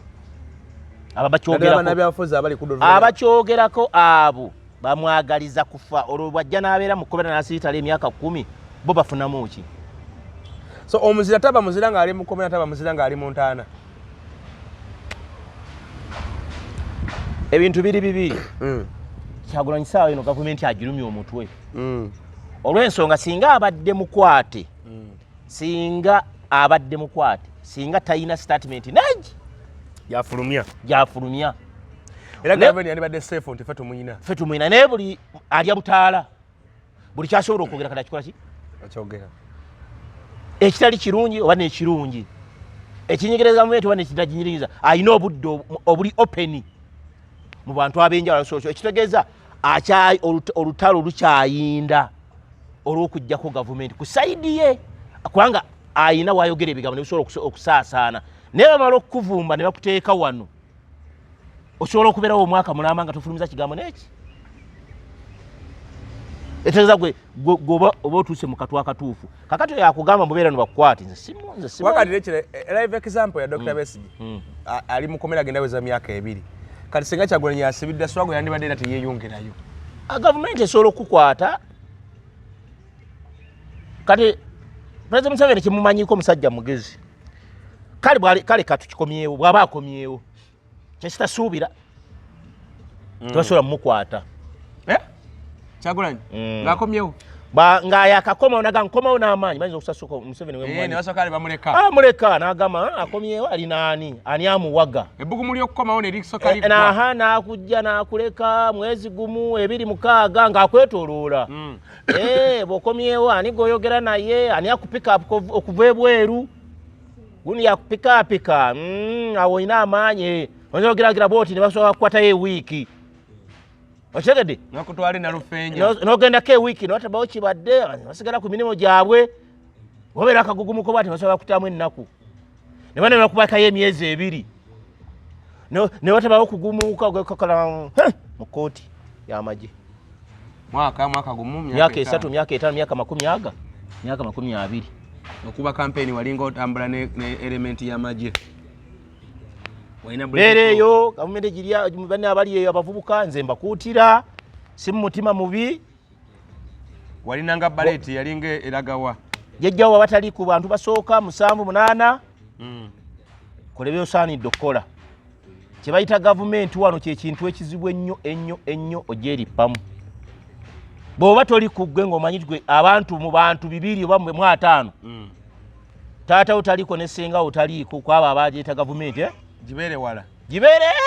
Abakyogerako abo bamwagaliza kufa olwo bwajja n'abeera mu kkomera n'asiitala emyaka 10 bo bafunamu ki? So omuzira taba muzira ng'ali mu kkomera taba muzira ng'ali mu ntaana. Ebintu biri bibi. Kyagulanyi ssaawa eno gavumenti agirumya omutwe. Olw'ensonga singa abadde mukwate singa abadde mukwate singa tayina statement nagi yafulumya era gavumenti yandibadde safe nti ffe tumuyina naye buli alya butaala buli kyasobola okwogera kati akikola ki akyogera ekitali kirungi oba nekirungi ekinyigiriza gavumenti oba nekitaginyiriza alina obudde obuli open mu bantu ab'enjawulo ekitegeeza olutalo lukyayinda olw'okujjako gavumenti ku saidi ye kubanga ayina wayogera ebigambo nebisobola okusaasaana naye bamala okukuvumba ne bakuteeka wano osobola okubeerawo omwaka mulamba nga tofulumiza kigambo neki etegeeza gwe oba otuuse mu katwa akatuufu kakati oyo akugamba mubeera nibakukwati nze wakati nekire live example ya Dr. Besigye ali mu komera agenda weza myaka 2 kati singa Kyagulanyi asibidde Swago yandibadde era teyeyongerayo gavumenti esobola okukwata kati President Museveni kimumanyiko omusajja mugezi kale katukikomyewo bw'aba akomyewo kyekitasuubira tebasobola mumukwata Kyagulanyi ng'akomyewo ng'ayakakomawo naga nkomawo n'amaanyi mayinza okusasuka Museveni ne basooka ali bamuleka muleka n'agamba akomyewo alina ani amuwaga ebbugumu ly'okukomawo ne lisoka naha n'akujja n'akuleka mwezi gumu 26 ng'akwetooloola bw'okomyewo ani goyogera naye ani akupika okuva ebweru guni yakupikaapika awo olina amaanyi oyogeragira bwoti ne basobola kukwatayo ewiiki okitegedde nakutwale na lufenya n'ogendako ewiiki n'otabawo kibadde basigala ku mirimu gyabwe obeera akagugumuko bwati basobola kutamu ennaku ne bana bakubakayo emyezi 2 ne watabawo okugumuka gwekokola mu kooti y'amagye mwaka gumu myaka 3 myaka 5 myaka 10 myaka 20 okuba campaign walinga otambula ne element y'amagye beereeyo gavumenti girya banne abali eyo abavubuka nze mbakuutira si mu mutima mubi walinanga baleti yalinga eragawa jjajjawo abatali ku bantu basooka 7 8 kole byosaanidde okukola kye bayita gavumenti wano kyekintu ekizibu ennyo ogyerippamu bw'oba toli ku ggwe ng'omanyi gwe abantu mu bantu 2 oba 5 taata otaliko ne senga otaliiko kwaba abagyeta gavumenti gibeere wala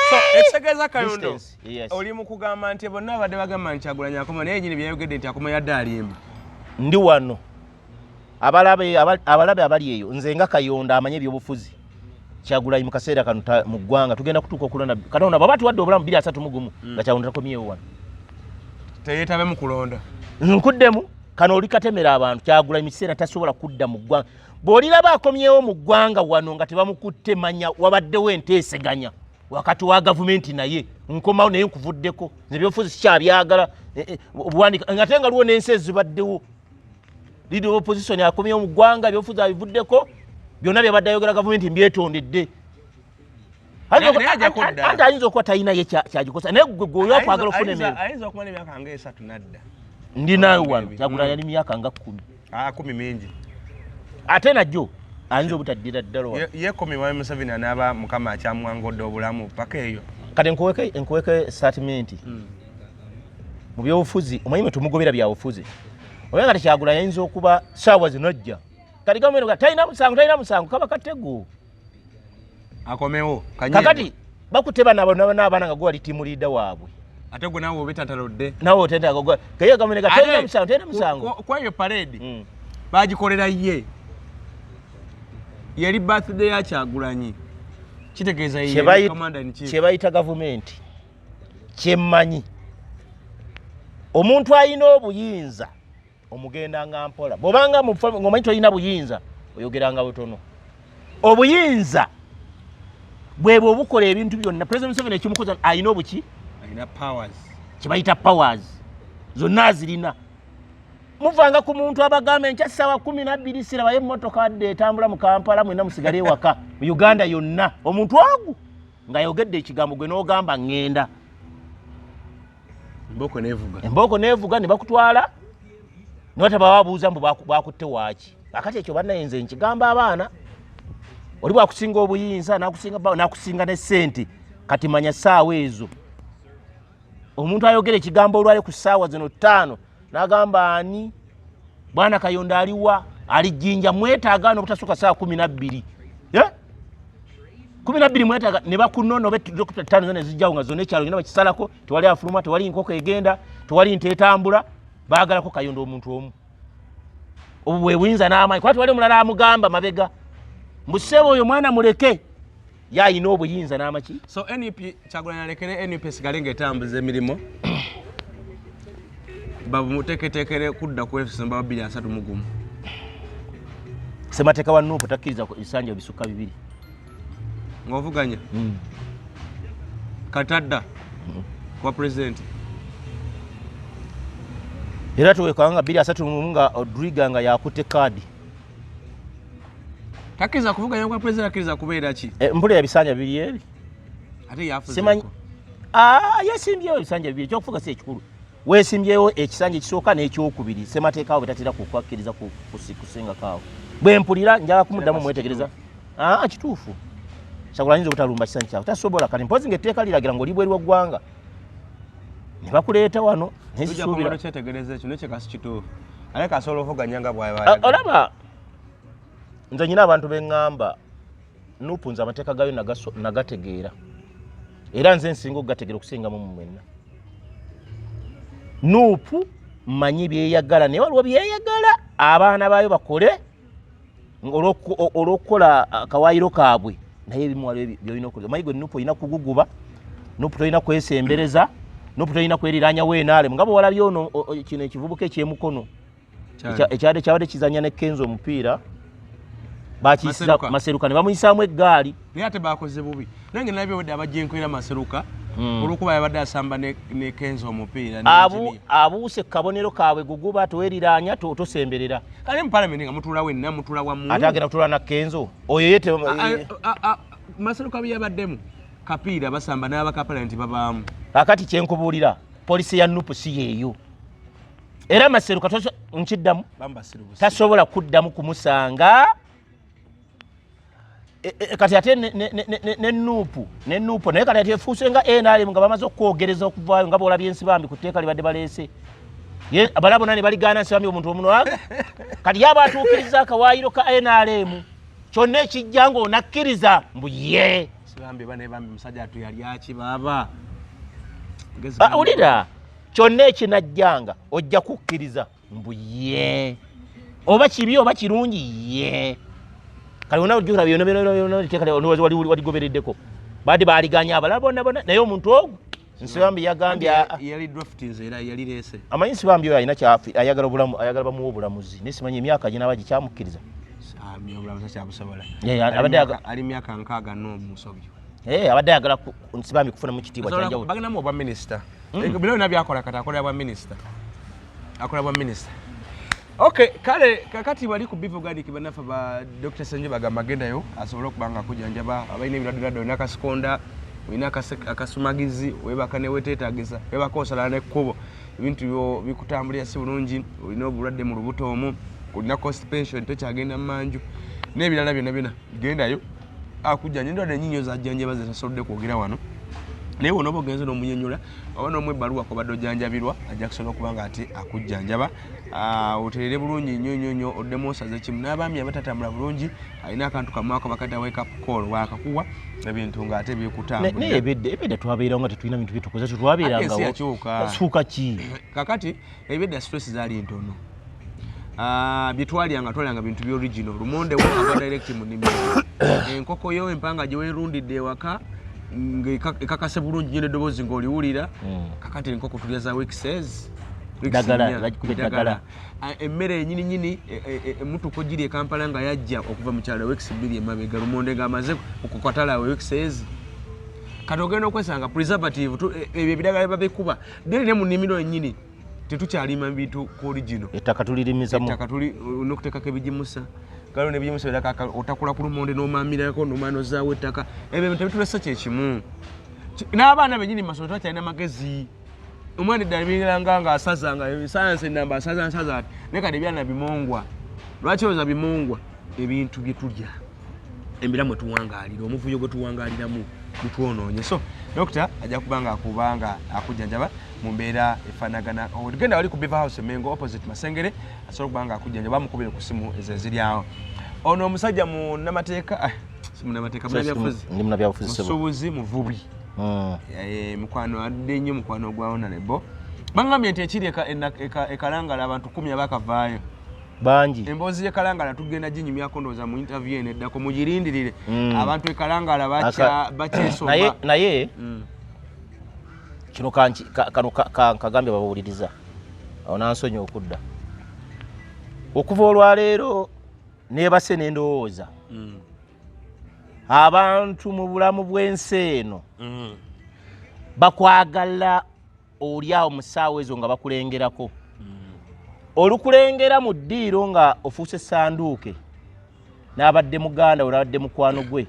so ekitegeeza Kayondo oli mu kugamba nti bonna abadde bagamba nti Kyagulanyi akoma naye nyini byayogedde nti akoma yadde alimba ndi wano abalabe abali eyo nze nga Kayondo amanye ebyobufuzi Kyagulanyi mu kaseera kano mu ggwanga tugenda kutuuka okulonda Katonda baba tuwadde obulamu 231 nga Kyagulanyi takomyewo wano teyeetabe mu kulonda nkuddemu kano oli katemera abantu Kyagulanyi mu kiseera tasobola kudda mu ggwanga bw'oliraba akomyewo mu ggwanga wano nga tebamukutte manya wabaddewo enteeseganya wakati wa gavumenti naye nkomawo naye nkuvuddeko nze byobufuzi sikyabyagala buwandika ngate nga luwo n'ensi ezibaddewo leader of opposition akomyewo mu ggwanga ebyobufuzi abivuddeko byonna byabadde ayogera gavumenti mbyetondedde anti ayinza okuba talina ye kyagikosa naye gwe oyo akwagala okufuna emmeero ayinza okuba n'emyaka nga 3 nadda ndinawe wano Kyagulanyi yali myaka nga 10 10 mingi ate najjo ayinza obutaddira ddala yekomyewa Museveni anaaba mukama akyamwangodde obulamu paka eyo kati nkuweke statement mu byobufuzi omanyi mwe tumugobera byabufuzi oba nga Kyagulanyi ayinza okuba saawa zinojja kati gavumenti talina musango kaba katego akomewo kakati bakuteba n'abaana nga gwe wali tiimu liida waabwe ate gwe nawe obetatalodde nawe otendagogwa kaye gavumenti talina musango kwayo parade bagikolera ye yali birthday ya Kyagulanyi kitegeeza ye commander in chief kye bayita gavumenti kyemmanyi omuntu alina obuyinza omugendanga mpola bw'obanga ng'omanyi tolina buyinza oyogeranga butono obuyinza bwebwe obukola ebintu byonna President Museveni ekimukoza alina obuki alina powers kye bayita powers zonna azirina muvanga ku muntu abagamba enkya ssaawa 12 sirabayo emmotoka adde etambula mu Kampala mwenna musigale ewaka mu Uganda yonna omuntu agu ng'ayogedde ekigambo gwe n'ogamba ŋŋenda embooko neevuga ne bakutwala ne batabawabuuza mbu bakutte waaki akati ekyo bannayenze nkigamba abaana oli bwakusinga obuyinza n'akusinga ne ssente kati manya ssaawa ezo omuntu ayogera ekigambo olwali ku ssaawa zino 5 n'agamba ani bwana Kayondo aliwa alijinja mwetaaga n'obutasuka saa 12 12 mwetaaga ne bakunono Dr. Tano zone zijjawo nga zone ekyalo ngina bakisalako tewali afuluma tewali nkoko egenda tewali nteetambula baagalako Kayondo omuntu omu obwe buyinza n'amaanyi kwati wali omulala amugamba mabega mbusebo oyo mwana muleke yayina obuyinza n'amaki so NUP Kyagulanyi alekere NUP esigale ng'etambuza emirimu bamuteeketeekere kudda ku December 2031 Ssemateeka wa Nuupu takkiriza ebisanja bisukka 2 ng'ovuganya katadda kwa president era tuwekanga 2031 nga Odriga nga yakutte kaadi takkiriza kuvuganya kwa president akkiriza kubeera ki mpulira ebisanja biri ebi ate yafuze simanyi yesimbyewo ebisanja bibiri ekyokufuga si ekikulu weesimbyewo ekisanja ekisooka n'ekyokubiri Ssemateeka awo betatera kukwakkiriza kusingakaawo bwe mpulira njala kumuddamu mwetegereza kituufu Kyagulanyi obutalumba kisanja kyawe tasobola kati mpozi ng'etteeka liragira ng'oli bweru w'eggwanga ne bakuleeta wano nezisuubira kyetegereza ekyo nekyo kasi kituufu ale kasobola ovuganya nga bw'aba olaba nze nyina abantu beŋŋamba Nuupu nze amateeka gayo nagategeera era nze nsinga okugategeera okusingamu mu mwenna Nuupu mmanyi byeyagala naye waliwo byeyagala abaana baayo bakole olw'okukola akawaayiro kaabwe naye ebimu waliwo byolina okola omanyi Nuupu olina kuguguba Nuupu tolina kwesembereza Nuupu tolina kweriraanya weenaale nga bwe walabye ono kino ekivubuka ekyemukono ekyabadde kizanya ne Kenzo omupiira bakiyisira Maseruka ne bamuyisaamu eggaali naye ate bakoze bubi nange nabyo wedde abajjenkwera Maseruka olw'okuba yabadde asamba ne Kenzo omupiira abuuse kabonero kaabwe guguba toweriraanya tosemberera kale mu palamenti nga mutuula wenna mutuula wamu ate agenda kutuula na Kenzo oyo yete Maseruka byabaddemu kapiira basamba n'abakapalanti babaamu akati kyenkubuulira polisi ya Nuupu si yeeyo era Maseruka nkiddamu tasobola kuddamu kumusanga kati ate ne Nuupu naye kati ate efuuse nga NRM nga bamaze okwogereza okuvaayo nga boolabye ensibambi ku tteeka libadde baleese abala bonna ne baligaana ensibambi omuntu omuno kati yaba atuukiriza akawaayiro ka NRM kyonna ekijja ng'onakkiriza mbu ye sibambi banebambi musajja atu yali aki baaba ulira kyonna ekinajjanga ojja kukkiriza mbu ye oba kibi oba kirungi ye kale wona ojjukira byonna teeka waligobereddeko badde baaliganya abalala bonna naye omuntu ogwo nsibambi yagambye yali drafting era yali leese amanyi nsibambi oyo alina kyafi ayagala bamuwa obulamuzi naye simanyi emyaka gye nabagi kyamukkiriza obulamuzi kyabusobola ali myaka 6 n'omusobyo abadde ayagala nsibambi kufuna mu kitiibwa kyanjawulo baginamu obwa minisita bino byonna byakola kati akolera bwa minisita okay kale kakati bali ku Bivugadi kibanafa ba Dr. Senje bagamba gendayo asobola okubanga kujanjaba abalina ebiradulado olina akasikonda olina akasumagizi webaka ne weteetagisa webaka osala n'ekkubo ebintu bikutambulira si bulungi olina obulwadde mu lubuto omwo olina constipation tokyagenda mu manju n'ebirala byonna gendayo akujjanja endwadde ennyingi zajjanjaba zetasobodde kwogera wano naye wona oba ogenze n'omunyenyula oba n'omu ebbaluwa kubadde ojjanjabirwa ajja kusobola okuba nga ate akujjanjaba oteerere bulungi nnyo oddemu osaze kimu n'abaami abatatambula bulungi alina akantu kamwako bakadde wake up call wakakuwa ebintu ng'ate byekutambulira naye ebedda twabeerawo nga tetulina bintu byetukoze tetwabeerangawo suuka ki kakati ebedda stress zaali ntono byetwalyanga bintu by'original lumonde wo aba direct mu nnimiro enkoko yo empanga gye weerundidde ewaka ng'ekakase bulungi nnyo n'eddoboozi ng'oliwulira kakati enkoko tulya za weeksays ddagala emmere enyininyini emmutuko giri ekampala nga yajja okuva mu kyalo weeks 2 emabega lumonde ng'amaze okukatala weeksays kati ogenda okwesanga preservative ebyo ebidagala babikuba deri ne mu nnimiro ennyini tetukyalima bintu ku original ettaka tulirimizamu n'okuteekako ebigimusa galo nebigimusa biraka otakula ku lumonde n'omaamirako n'omaanozaawo ettaka ebyo bintu bitulesa kyekimu n'abaana bennyini masomero twakyalina magezi omwana eddala biranga nga asazanga sayansi enamba asaza ati naye kati ebyana bimongwa lwaki oza bimongwa ebintu bye tulya embiramu tuwangalira omuvuyo gwe tuwangaliramu gutwonoonye. So dokita ajja kubanga akubanga akujjanjaba mu mbeera efaanagana. Ogenda wali ku Beaver House Mengo opposite Masengere, asobola kubanga akujjanjaba bamukubire ku simu ezo eziryawo. Ono omusajja munnamateeka musuubuzi muvubi mukwano adde nnyo mukwano gwa Honorable bangambye nti ekiri ekalangala abantu 10 abakavaayo bangi emboozi y'ekalangala tugenda ginyumyako ndowooza mu interview eno eddako mugirindirire abantu ekalangala bakyesomba naye kino kagambye babawuliriza awo nansonyi okudda okuva olwaleero neebase n'endowooza abantu mu bulamu bw'ensi eno bakwagala oli awo mu ssaawa ezo nga bakulengerako olukulengera mu ddiiro nga ofuuse essanduuke n'abadde muganda we n'abadde mukwano gwe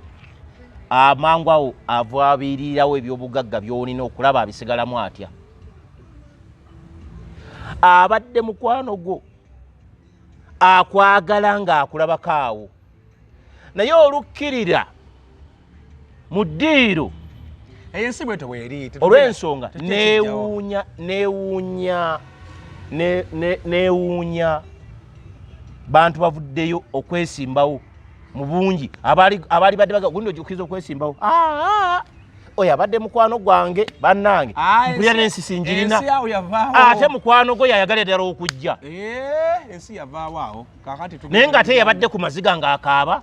amangu awo avaabiirirawo ebyobugagga by'olina okulaba abisigalamu atya abadde mukwano gwo akwagala ng'akulabako awo naye olukkirira mu ddiiro ensi bwete bweri olw'ensonga neewuunya bantu bavuddeyo okwesimbawo mu bungi abaali badde gundi ojukiza okwesimbawo oyo abadde mukwano gwange bannange mpulira n'ensisi njirina ate mukwano gwe yayagala eddala okujja ensi yavaawo awo naye ng'ate yabadde ku maziga ng'akaaba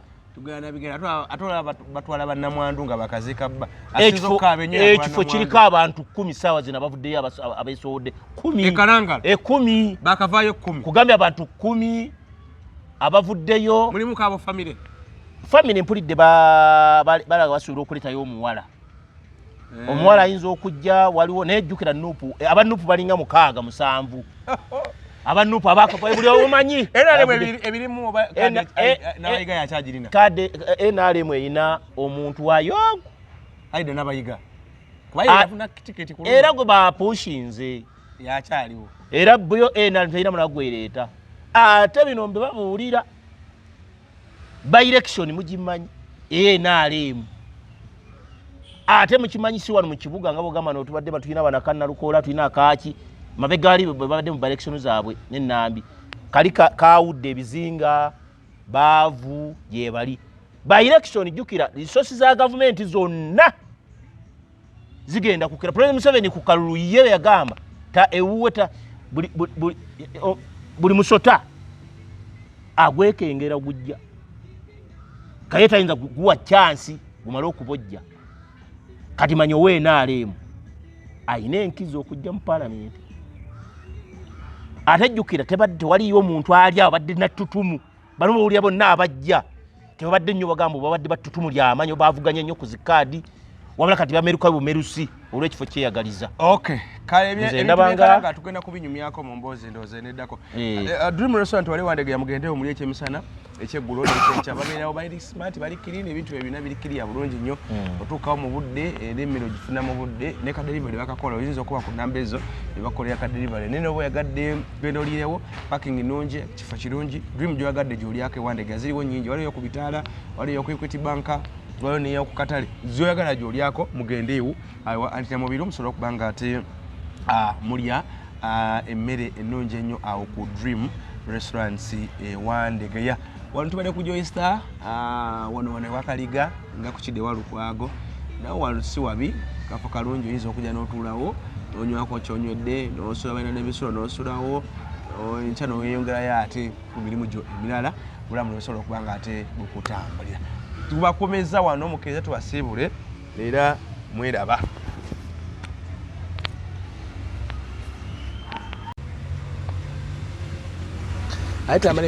batwala bannamwandu nga bakazika ekifo kiriko abantu 10 ssaawa zino abavuddeyo abeesowodde 10 bakavaayo 10 kugambye abantu 10 abavuddeyo mulimu kaabo famire mpulidde balaga basuubira okuleetayo omuwala omuwala ayinza okujja waliwo nejjukira nuupu abanuupu balinga 6-7 abanuupu abakapaye buli obumanyi ebirimu n'abayiga yakyagirina kade NRM erina omuntu wayo aida n'abayiga era gwe bapushinze yakyaliwo era byo NRM terina munaku gwereeta ate bino mbe babuulira by-election mugimanyi NRM ate mukimanyi si wano mu kibuga nga bogamba n'otubadde batulina banakanalukoola tulina akaaki mabegali babadde mu election zaabwe n'ennambi kali kaawudde ebizinga baavu gye bali by election jukira resources za government zonna zigenda kukira President Museveni ku kalulu ye yagamba ta ewuweta buli musota agwekengera gujja kayeta inza guwa chance gumala okubojja kati manyo we NRM ayina enkizo okujja mu parliament atajjukira tebadde waliyo omuntu ali abadde nattutumu bano bawulira bonna abajja tebadde nnyo bagambo babadde battutumu lyamanyo bavuganya nnyo ku zikaadi wabula kati bameruka bumerusi olw'ekifo kyeyagaliza kale ebintu tugenda kubinyumyako mu mboozi ndowooza neddako Dream Restaurant wali wandege yamugendeyo omuli ekyemisana ekyeggulo n'ekyenkya babeerawo bali smart bali clean ebintu ebina biri clear bulungi nnyo otuukawo mu budde n'emmere ogifuna mu budde ne ka delivery bakakola oyinza okuba ku nnamba ezo ne bakolera ka delivery nene oba oyagadde genda oliirewo parking nnungi ekifo kirungi Dream gy'oyagadde gy'olyako ewandege ziriwo nnyingi waliyo ku bitaala waliyo ku Equity Bank waliyo neyo ku katale zoyagala gy'olyako mugendeewo anti namubiri omusobola okuba nga ate mulya emmere ennungi ennyo awo ku Dream Restaurants ewandegeya wano tubadde ku Joystar wano wakaliga nga kukidde walukwago nawo wano si wabi kafo kalungi oyinza okujja n'otuulawo n'onywako kyonywedde n'osula balina n'ebisulo n'osulawo enkya n'oyeyongerayo ate ku mirimu gyo emirala bulamu nosobola okuba nga ate bukutambulira tubakomeza wano mukkiriza tubasiibule era mweraba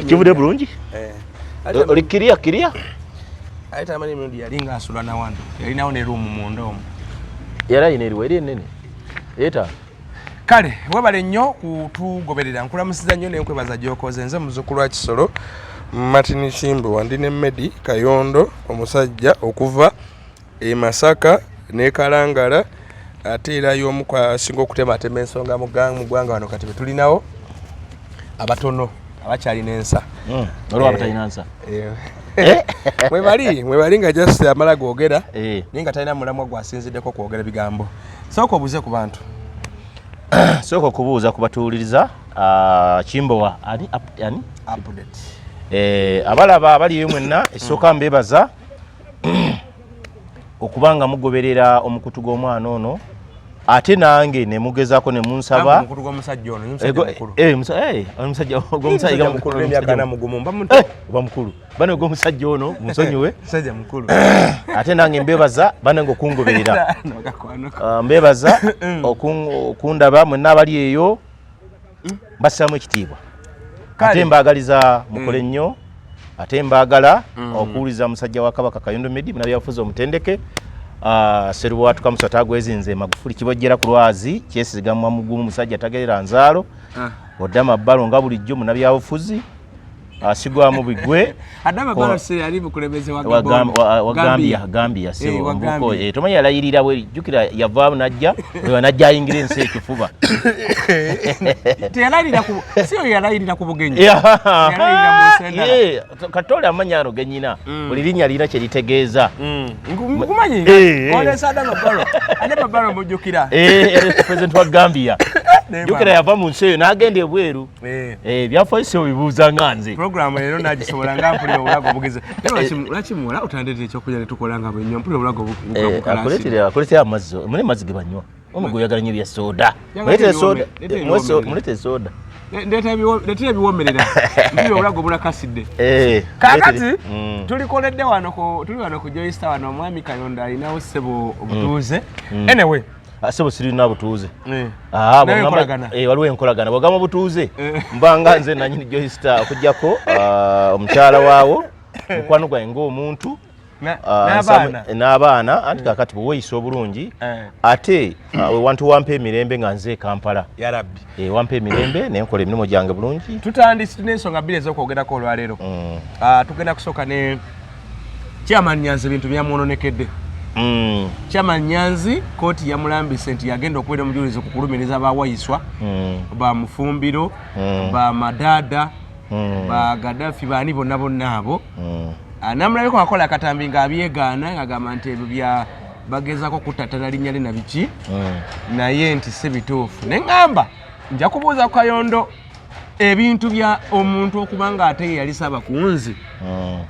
kivude bulungi oli kiria ayita amani emirundi yalinga asula na wano yalinawo ne ruumu munda omwo era ayina eriwa eri ennene eta kale webale nnyo kutugoberera nkulamusiza nnyo nenkwebaza gyokoze nze muzzukulu wa Kisolo Martin Kimbo wandi ne Medi Kayondo omusajja okuva e Masaka ne Kalangala ate era y'omu kwasinga okutematema ensonga mu ggwanga wano kati betulinawo abatono abakyalina ensa olwo abatalina nsa mwebali nga just amala gwogera naye nga talina mulamwa gwasinziddeko kwogera bigambo sooka obuuze ku bantu sooka okubuuza kubatuuliriza Kimbowa ani update abalaba abaliyo mwenna esooka mbeebaza okubanga mugoberera omukutu gw'omwana ono ate nange ne mugezaako ne munsaba omukutu gw'omusajja ono omusajja gw'omusajja mukulu n'emyaka mugumu oba mukulu bane gw'omusajja ono musonyiwe musajja mukulu ate nange mbeebaza bane ng'okungoberera mbeebaza okundaba mwenna abali eyo bassaamu ekitiibwa ate mbaagaliza mukole nnyo ate mbaagala okuwuliza musajja wa Kabaka Kayondo Meddie munabyabufuzi omutendeke Sserubwatu Kamusa tagwezinze Magufuli kibojjera ku lwazi kyesigamwa mugumu musajja tagerera nzaalo Odama Balo nga bulijjo munabyabufuzi asigwamu bigwe Adama Balo se yali mukulembeze wa Gambia sebo mbuko tomanyi yalayirira bwe jukira yavaamu najja bwe najja ayingira ensi ekifuba yalayirira ku bugenyi katole amanyano genyina buli linnya lina kye litegeeza nkumanyi olesa Adama Balo mujukira president wa Gambia jukira yava mu nsi eyo n'agenda ebweru byafayise obibuuza nga nze program leero nagisobola nga mpulira obulago obugeze lwaki muwola otandetera ekyokulya ne tukola nga bwenyo mpulira obulago akoletera amazzi mune mazzi ge banywa omugwe oyagala nnyo bya soda mulete soda letera ebiwomerera mpulira obulago bulakasidde kakati tuli wano ku Joyster wano omwami Kayondo alinawo ssebo obutuuze anyway sebo sirina butuuze waliwo enkolagana bwagamba butuuze mbanga nze nanyini Joyster okujjako omukyala waawo mukwano gwange ng'omuntu n'abaana anti kakati bweweyisa obulungi ate wewantu wampa emirembe nga nze Kampala wampa emirembe nenkola emirimu gyange bulungi tutandise n'ensonga bbiri ez'okwogerako olwaleero tugenda kusooka ne Chairman Nyanzi ebintu byamwononekedde Chairman Nyanzi kooti yamulambise nti yagenda okubeera omujulizi okukulumiriza abawayiswa ba Mufumbiro ba Madada ba Gaddafi baani bonna abo namulabeko akola akatambi ng'abyegaana ng'agamba nti ebyo bya bagezako kutatala linnya lina biki naye nti si bituufu ne ŋŋamba nja kubuuza ku Kayondo ebintu bya omuntu okuba nga ate yali Ssaabakunzi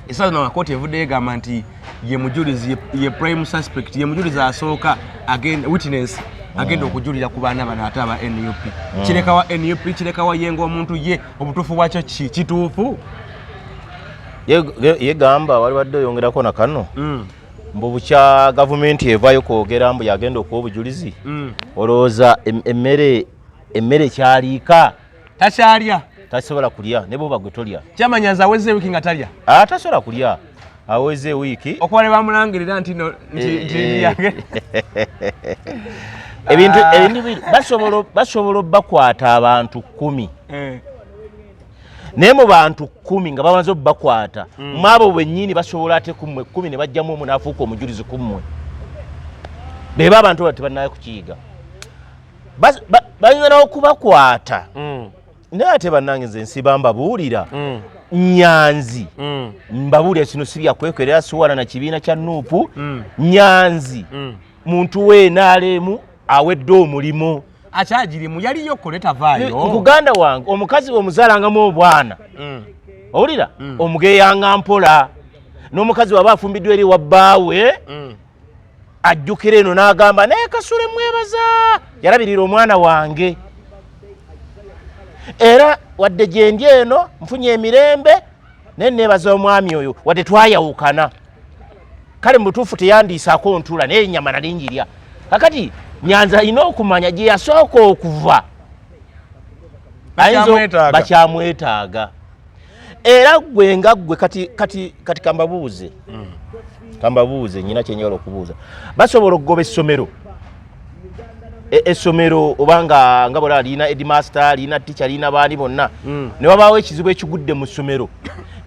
essaawa zino kooti evuddeyo egamba nti ye mujulizi ye prime suspect ye mujulizi asooka witness agenda okujulira ku baana bano ate aba NUP kirekawa NUP kirekawa yenga omuntu ye obutuufu bwakyo kituufu yegamba wali wadde oyongerako na kano mbu bukya gavumenti evaayo kwogera mbu yagenda okuwa obujulizi olowooza emmere kyaliika takyalya tasobola kulya ne bwoba gwe tolya kyamanyaza aweze ewiiki nga talya tasobola kulya aweze ewiiki okuba ne bamulangirira nti yange ebintu basobola obbakwata abantu 10 naye mu bantu 10 nga bamaze obbakwata mwabo bwennyini basobola ate 10 ne bajjamu omu n'afuuka omujulizi 10 beba abantu bati bannaye kukiyiga bayinza n'okubakwata naye ate bannange nze nsiba mbabuulira Nyanzi mbabuulira kino si byakwekerera siwala na kibiina kya Nuupu Nyanzi muntu w'enaalemu awedde omulimu akyagirimu yaliyo koleta vaayo nkuganda wange omukazi omuzaalangamu obwana owulira omugeeyanga mpola n'omukazi waba afumbiddwa eri wabbaawe ajjukira eno n'agamba naye Kasule mwebaza yalabirira omwana wange era wadde gye ndi eno nfunye emirembe naye neebaza omwami oyo wadde twayawukana kale mu butuufu teyandiisaako ntula naye ennyama nali njirya kakati Nyanzi alina okumanya gye yasooka okuva bakyamwetaaga era gwe nga ggwe kati kambabuuze nyina kyenyola okubuuza basobola okugoba essomero obanga nga bola alina headmaster alina teacher alina baani bonna ne babaawo ekizibu ekigudde mu ssomero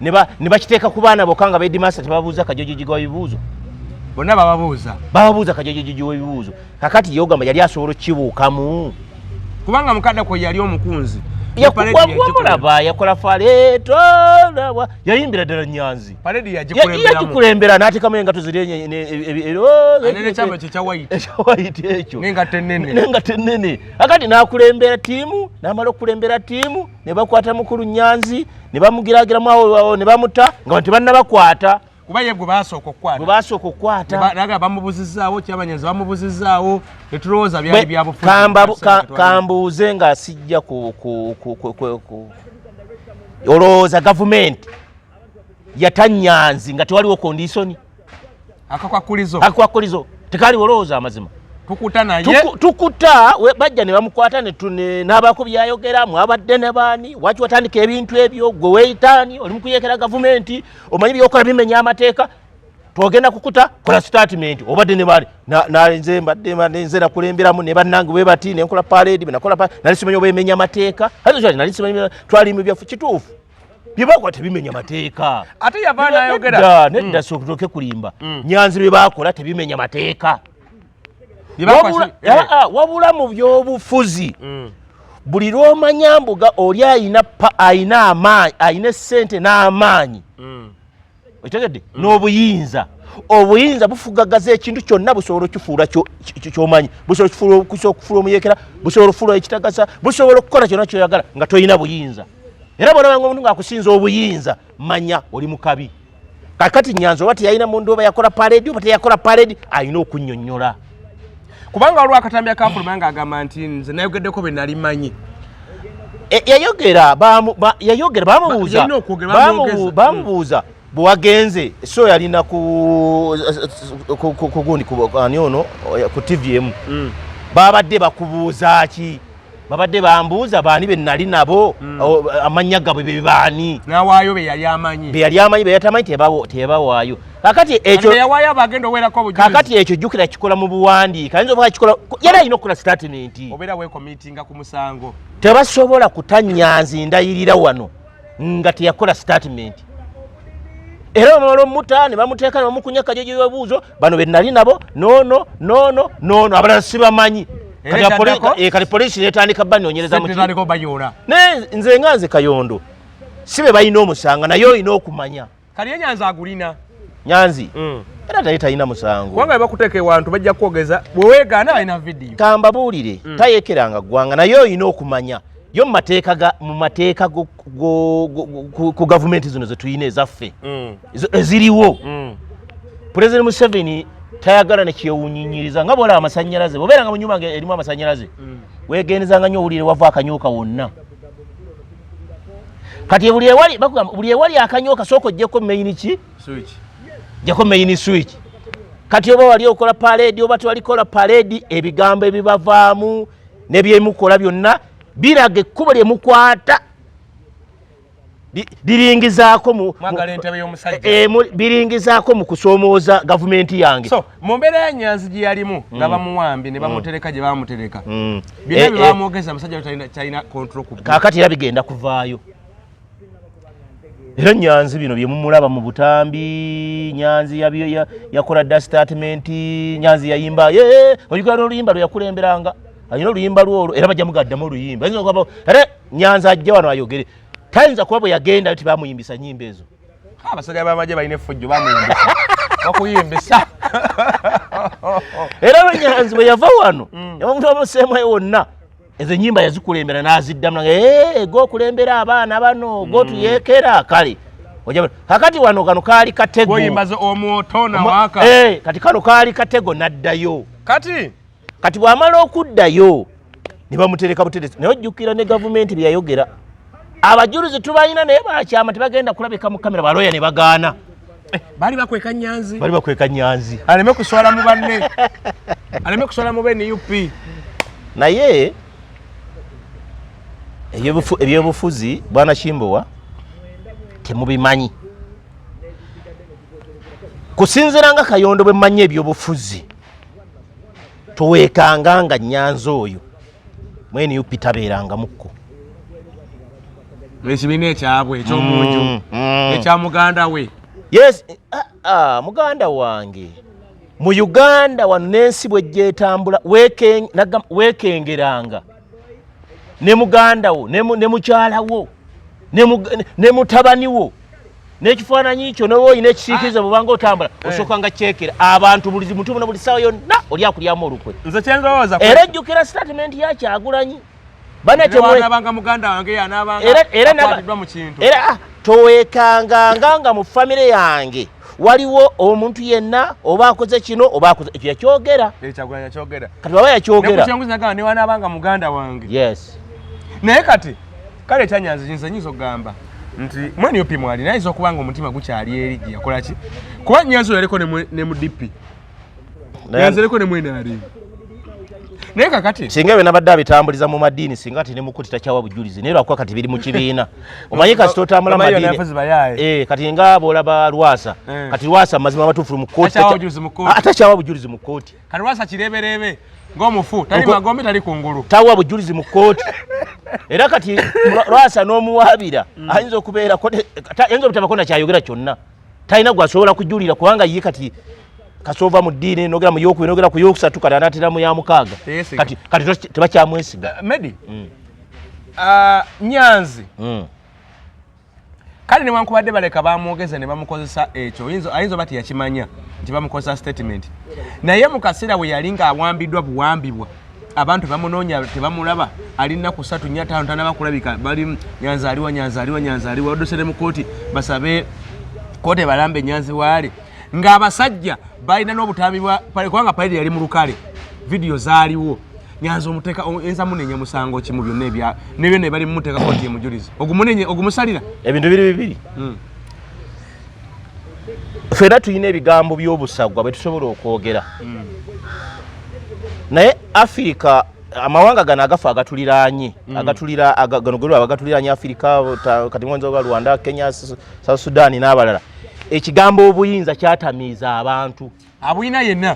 ne bakiteeka ku baana bokka nga headmaster tebabuuza kajojjoji w'ebibuuzo bonna bababuuza kajojjoji w'ebibuuzo kakati yogamba yali asobola okukibuukamu kubanga mukadde kwe yali omukunzi yakugwamulaba yakola faleetolawa yayimbira ddala Nyanzi yagikulembera n'ateekamu engato ziri ekyawayiti ekyo n'engato ennene akati n'akulembera ttiimu n'amala okukulembera ttiimu ne bakwata mukulu Nyanzi ne bamugiraagiramu awo ne bamuta nga tebannabakwata kuba ye gwe basooka okukwata naga bamubuzizaawo kyabanyenzi bamubuzizaawo netulowooza byali byabufuzi kambuuze ng'asijja olowooza gavumenti yata Nyanzi nga tewaliwo kondisoni akakwakulizo tekali olowooza amazima tukuta naye tukuta bajja ne bamukwata n'abaako byayogera mwabadde ne baani waki watandika ebintu ebyo gwe weeyitaani oli mu kuyekera gavumenti omanyi byokola bimenya amateeka twogenda kukuta kola statement obadde ne baani nze nze nakulemberamu ne bannange bwe bati nenkola parade nali simanyi oba emenya amateeka nali simanyi twali mu byaffe kituufu byebakola tebimenya mateeka ate yava n'ayogera nedda sokutoke kulimba Nyanzi bye bakola tebimenya mateeka wabula mu byobufuzi buli lw'omanya mbuga oli ayina amaanyi ayina essente n'amaanyi okitegedde n'obuyinza obuyinza bufugagaza ekintu kyonna busobola okifuula kyomanyi busobola okufuula omuyekera busobola okufuula ekitagasa busobola okukola kyonna kyoyagala nga toyina buyinza era bw'olabanga omuntu ng'akusinza obuyinza manya oli mu kabi kakati Nyanzi oba teyalina mundu oba yakola parade oba teyakola parade alina okunnyonnyola kubanga waliwo akatambi akafuluma ng'agamba nti nze nayogeddeko bwe nali manyi yayogera bamubuuza bwe wagenze so yalina kugundi ani ono ku TVM babadde bakubuuza ki babadde bambuuza baani be nali nabo amannya gabwe be baani n'awaayo be yali amanyi be yatamanyi tebawaayo kakati ekyo jjukira kikola mu buwandiika ayinza oba kikola yali alina okukola statement obeera weekomitinga ku musango tebasobola kuta Nyanzi ndayirira wano nga teyakola statement era bamala omuta ne bamuteeka ne bamukunyaka jojo webuuzo bano be nali nabo nono abalala sibamanyi kati poliisi netandika banyonyereza nze nga nze Kayondo si be balina omusanga naye olina okumanya kali ye Nyanzi agulina Nyanzi era taye talina musango kubanga bakuteeka ewantu bajja kwogeza bwe weegaana alina vidiyo kambabuulire tayeekeranga ggwanga naye olina okumanya yo mu mateeka ku gavumenti zino zetulina ezaffe eziriwo Pulezidenti Museveni tayagala nekyewunyinyiriza nga bwolaba amasannyalaze bwobeeranga mu nyumba erimu amasannyalaze weegendezanga nnyo owulire wava akanyooka wonna kati buli ewali akanyooka sooka ojjeko main ki jjako main switch kati oba wali okola parade oba tewalikola parade ebigambo ebibavaamu nebyemukola byonna biraga ekkubo lyemukwata biringizaako mu kusoomooza gavumenti yange so mu mbeera ya Nyanzi gye yalimu nga bamuwambi ne bamutereka gye bamutereka byonna bye bamwogeza musajja talina control ku kaakati era bigenda kuvaayo era Nyanzi bino bye mumulaba mu butambi Nyanzi yakola dda statement Nyanzi yayimba oyigala oluyimba lwe yakulemberanga alina oluyimba lwolwo era bajja mugaddamu oluyimba era Nyanzi ajja wano ayogere tayinza kuba bwe yagenda ti bamuyimbisa nyimba ezo abasajja b'amagye balina effujjo bamuyimbisa bakuyimbisa era we Nyanzi bwe yava wano yabamuntu abamuseemayo wonna ezo nyimba yazikulembera n'aziddamu go okulembera abaana bano go tuyeekera kale kakati wano kano kaali katego kati kano kaali katego n'addayo kati bw'amala okuddayo ne bamutereka buteresi naye ojjukira ne gavumenti bye yayogera abajulizi tubalina naye bakyama tebagenda kulabika mu kamera balooya ne bagaana bali bakweka Nyanzi aleme kuswala mu banne aleme kuswala mu NUP naye ebyobufuzi bwana Kimbowa temubimanyi kusinziira nga Kayondo bwe mmanyi ebyobufuzi toweekanga nga Nyanzi oyo mu NUP tabeerangamukko ekibiina ekyabwe ekyomunju ekya muganda we yes muganda wange mu Uganda wano n'ensi bwe gyetambula weekengeranga ne muganda wo ne mukyala wo ne mutabani wo n'ekifaananyi kyo newe oyina ekisiikiriza bwobanga otambula osooka nga kyekera abantu buli muntu muna buli ssaawa yonna oli akulyamu olukwe nze kyenzowooza era ejjukira statement ya Kyagulanyi banatemwanabanga muganda wange yanabangakwatiddwa mu kintu era toweekanganga nga mu famire yange waliwo omuntu yenna oba akoze kino oba akoze ekyo yakyogera Kyagulanyi yakyogera kati baba yakyogera nekyanguzinagamba newanabanga muganda wange yes naye kati kale ekyanyanzi nze nyinza okugamba nti mwani opi mwali nayinza okuba nga omutima gukyali eri gye yakola ki kuba nyanzi oyo yaliko ne mu DP nyanzi yaliko ne mwenaali naye kakati singa bwe nabadde abitambuliza mu maddiini singa ati ne mukuti takyawa bujulizi naye lwakuba kati biri mu kibiina omanyi kasita otambula maddiini kati nga bw'olaba Lwasa kati Lwasa mazima amatuufu mu kkooti atakyawa bujulizi mu kkooti kati Lwasa kireebereebe ng'omufu tali magombe tali kungulu tawa bujulizi mu kkooti era kati Lwasa n'omuwaabira ayinza okubeera ayinza obutabako nakyayogera kyonna talina gwasobola kujulira kubanga ye kati kasova mu ddiini nogera mu yokubi nogera ku yokusatu kati anaatera mu ya mukaaga kati tebakyamwesiga Medi Nyanzi kale newankubadde baleka bamwogeza ne bamukozesa ekyo ayinza oba teyakimanya nti bamukozesa statement naye mu kaseera bwe yali ng'awambiddwa buwambibwa abantu bamunoonya tebamulaba alina ku 3 4 5 tanabakulabika bali Nyanzi aliwa odosere mu kooti basabe kooti balambe Nyanzi waali ng'abasajja balina n'obutambi kubanga Paidi yali mu lukale video zaaliwo Nyanzi omuteeka enza munenya musango kimu byonna nebyo ne bali mumuteeka kooti emujulizi ogumusalira ebintu bibiri fera tuyina ebigambo by'obusagwa bwe tusobola okwogera naye Afirika amawanga gano agafa agatuliraanye gano gerwa abagatuliraanye Afirika kati mwanzo ga Rwanda Kenya South Sudan n'abalala ekigambo obuyinza kyatamiiza abantu abuyina yenna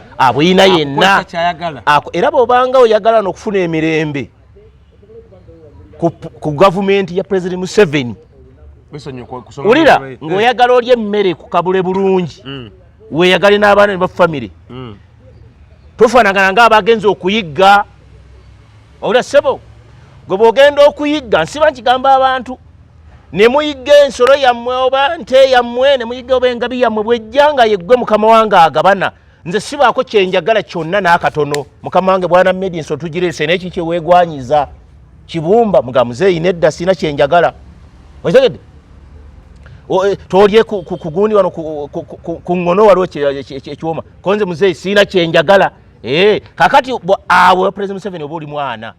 era bw'obanga oyagala n'okufuna emirembe ku gavumenti ya President Museveni ulira ng'oyagala olya emmere ku kabule bulungi weeyagale n'abaana ne bafamire tofaanagana ng'abagenza okuyigga olira ssebo gwe bw'ogenda okuyigga nsiba nkigamba abantu ne muyigga ensolo yammwe oba nte yammwe ne muyigga oba engabi yammwe bw'ejja nga yeggwe mukama wange agabana nze sibaako kyenjagala kyonna n'akatono mukama wange bwana Medi ensolo tugireese n'eki kyeweegwanyiza kibumba muga muzeeyi nedda sina kyenjagala okitegedde tolye kugundi wano ku ngono waliwo ekiwoma konze muzeeyi sina kyenjagala kakati awo President Museveni oba oli mwana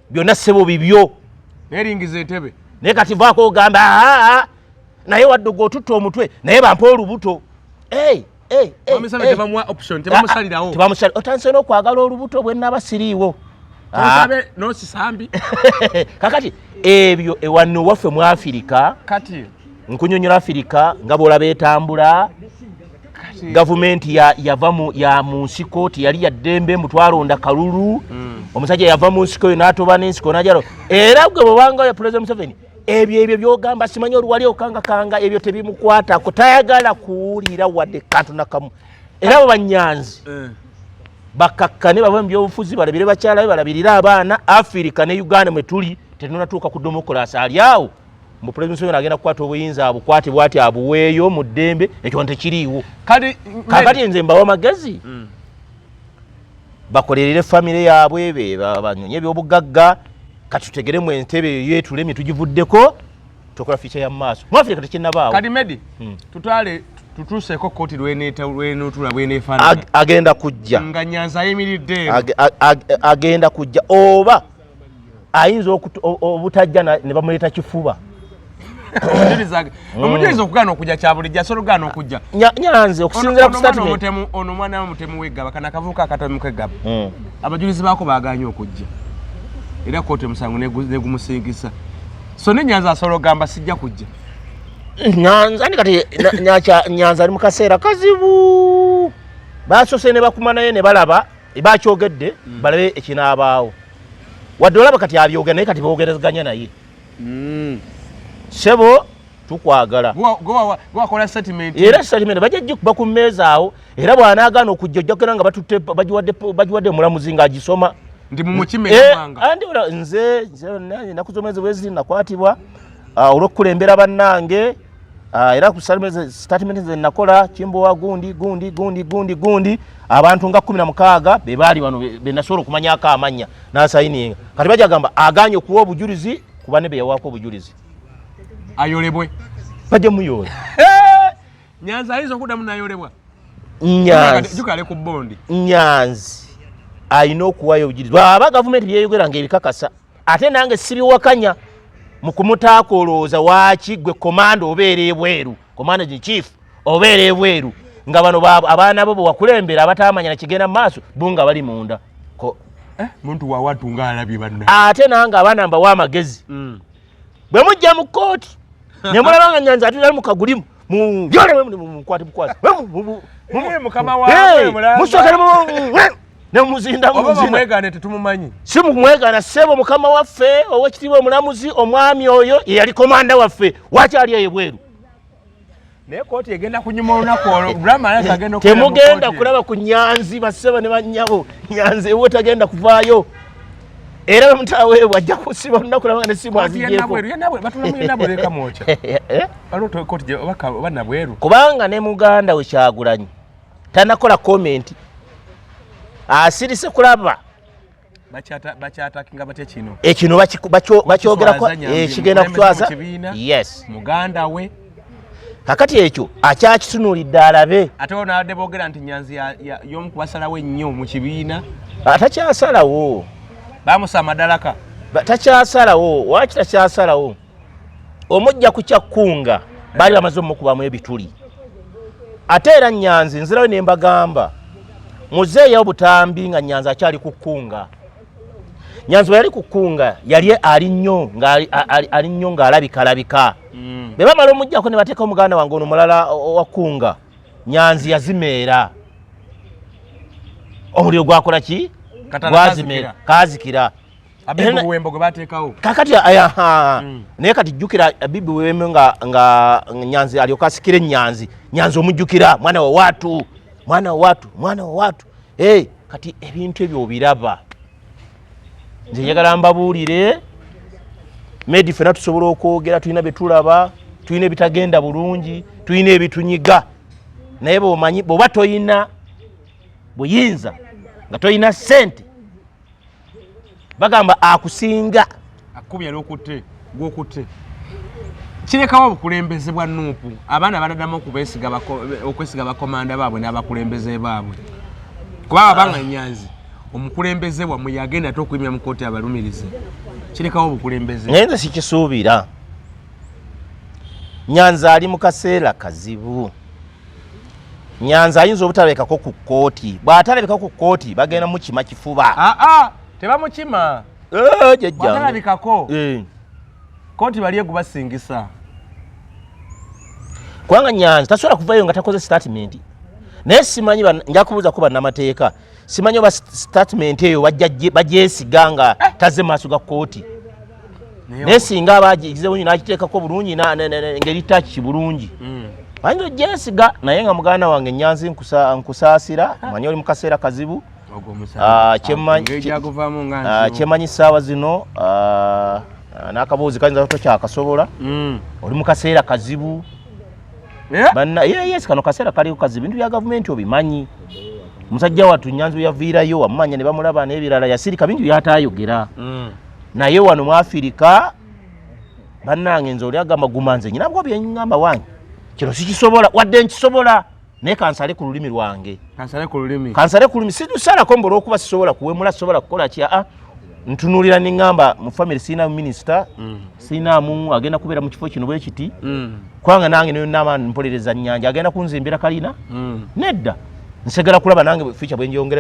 byonna ssebo bibyo neringiza entebe naye kati vaako ogamba naye wadde g'otutta omutwe naye bampa olubuto otansena okwagala olubuto bwe nnaaba siriiwo kakati ebyo ewano waffe mu Afirika nkunyonyola Afirika nga bw'olaba etambula gavumenti yava mu nsiko teyali yaddembe mutwalonda kalulu omusajja yava mu nsiko yo n'atoba n'ensiko n'ajalo era gwe bw'obanga ya President Museveni ebyo by'ogamba simanyi oluwali okangakanga ebyo tebimukwata kutayagala kuwulira wadde kantu nakamu era abo Banyanzi bakakkane bava mu byobufuzi balabire bakyala be balabirira abaana Afirika ne Uganda mwe tuli tetunatuuka ku demokolasi ali awo mu President Museveni agenda kukwata obuyinza abukwate bwati abuweeyo mu ddembe ekyo tekiriiwo kakati nze mbawa amagezi bakolerere famire yaabwe banyonye ebyobugagga kati tutegeremu entebe yeetulemi tugivuddeko tukola ficha ya maaso mu Afirika tekinnabaawo kati Medi tutwale tutuuseeko kooti lwenotula bweneefaanana agenda kujja nga Nyanzi ayimiridde agenda kujja oba ayinza obutajja ne bamuleeta kifuba omujulizi okugaana okujja kyabulijja asobola okugaana okujja Nyanzi okusinzira ku statement ono omwana wamutemu weggaba kana akavubuka akatomu keggaba abajulizi baako baaganye okujja era kooti omusango negumusinkisa so ne Nyanzi asobola ogamba sijja kujja Nyanzi ali mu kaseera kazibu baasose ne bakuma naye ne balaba bakyogedde balabe ekinaabaawo wadde olaba kati abyogera naye kati boogerezaganya naye sebo tukwagala wakola statement era statement bajja gikuba ku mmeeza awo era bw'anaagaana okujja ojja kugera nga bagiwadde omulamuzi ng'agisoma ndi mumukime yamanga andi nze nakuzomeze bwezi nakwatibwa olwokulembera bannange era ku statement ze nakola Kimbo wa gundi abantu nga 16 be bali wano be nasobola okumanyako amanya n'asayininga kati bajagamba aganye okuwa obujulizi kuba ne be yawako obujulizi ayolebwe bajja muyola Nyanzi ayinza okuddamu n'ayolebwa Nyanzi jukale ku bondi Nyanzi ayina okuwayo obujulizi bwaba gavumenti byeyogera ng'ebikakasa ate nange sibiwakanya mu kumutaakolooza waaki gwe komanda obeera ebweru komanda in chief obeera ebweru nga bano abaana bo bwakulembera abatamanya na kigenda maaso bunga bali munda muntu wa watu nga alabye banna ate nange abaana mba wamagezi bwe mujja mu kooti ne mulabanga Nyanzi atulali mu kagulimu yole mukwati bukwati mukama wawe musokere ne muzinda mwegane tetumumanyi si mwegana sebo mukama waffe owekitiibwa omulamuzi omwami oyo ye yali komanda waffe wakyali ebweru naye kooti egenda kunyuma olunaku olwo Brahman agenda temugenda kulaba ku Nyanzi baseba ne bannyabo Nyanzi ewe tagenda kuvaayo era bamutaweebwa ajja kusiba olunaku lwabanga ne simu azigyeko kubanga ne muganda we Kyagulanyi tanakola komenti asirise kulaba bakyatakinga batya kino ekino bakyogerako kigenda kutwaza yes muganda we kakati ekyo akyakitunuulidde alabe ate onabadde boogera nti Nyanzi y'omu kubasalawo ennyo mu kibiina atakyasalawo bamusa amadalaka takyasalawo waki takyasalawo omujja ku kyakkunga baali bamaze omukubamu ebituli ate era Nyanzi nzirayo ne mbagamba muzeeyo obutambi nga Nyanzi akyali ku kkunga Nyanzi bwe yali ku kkunga yali ali nnyo ng'alabikalabika be bamala omujjako ne bateeka omuganda wange ono mulala wa kkunga Nyanzi yazimeera omuliro gwakola ki gwazimeera kazikira Abibu Buwembo gwe bateekawo kakati naye kati jjukira Abibu Buwembo nga Nyanzi alyoka asikire Nyanzi omujjukira mwana wa watu kati ebintu ebyo obiraba nze njagala mbabuulire medi fena tusobola okwogera tulina betulaba tulina ebitagenda bulungi tulina ebitunyiga naye bomanyi bwoba toyina buyinza nga toyina ssente bagamba akusinga akubya gwokutte kirekawo obukulembeze bwa Nuupu abaana badadamu okwesiga bakomanda baabwe n'abakulembeze baabwe kuba abanga Nyanzi omukulembeze wamwe yagenda tokwimya mu kooti abalumirize kirekawo obukulembeze naye nze sikisuubira Nyanzi ali mu kaseera kazibu Nyanzi ayinza obutalabikako ku kkooti bw'atalabika ku kkooti bagenda mukima kifuba tebamukima bw'atalabikako kooti bali egubasingisa kubanga Nyanzi tasobola kuvayo nga takoze statement naye simanyi njakubuuza ko bannamateeka simanyi oba statement eyo bagyesiga nga taze maaso ga kkooti naye singa abagizewo n'akiteekako bulungi ngeri taki bulungi ayinza ogyesiga naye nga muganda wange Nyanzi nkusaasira manyi oli mu kaseera kazibu kyemanyi ssaawa zino n'akabuuzi kayinza tokyakasobola oli mu kaseera kazibu yes kano kaseera kaliko kazibu bintu bya gavumenti obimanyi musajja wattu Nyanzi yaviirayo wamumanya ne bamulaba n'ebirala yasirika bintu byataayogera naye wano mu Afirika bannange nze oli agamba gumanze nyinabwo byeŋŋamba wange kino sikisobola wadde nkisobola naye kansale ku lulimi lwange kansale ku lulimi sidusalako mbola okuba sisobola kuwemula sisobola kukola kya ntunuulira neŋŋamba mu family siinamu minisita siinaamu agenda kubeera mu kifo kino bwe kiti kubanga nange nnaama mpolereza Nnyanja agenda kunzimbira kalina nedda nsegera kulaba nange future bwe ngyongera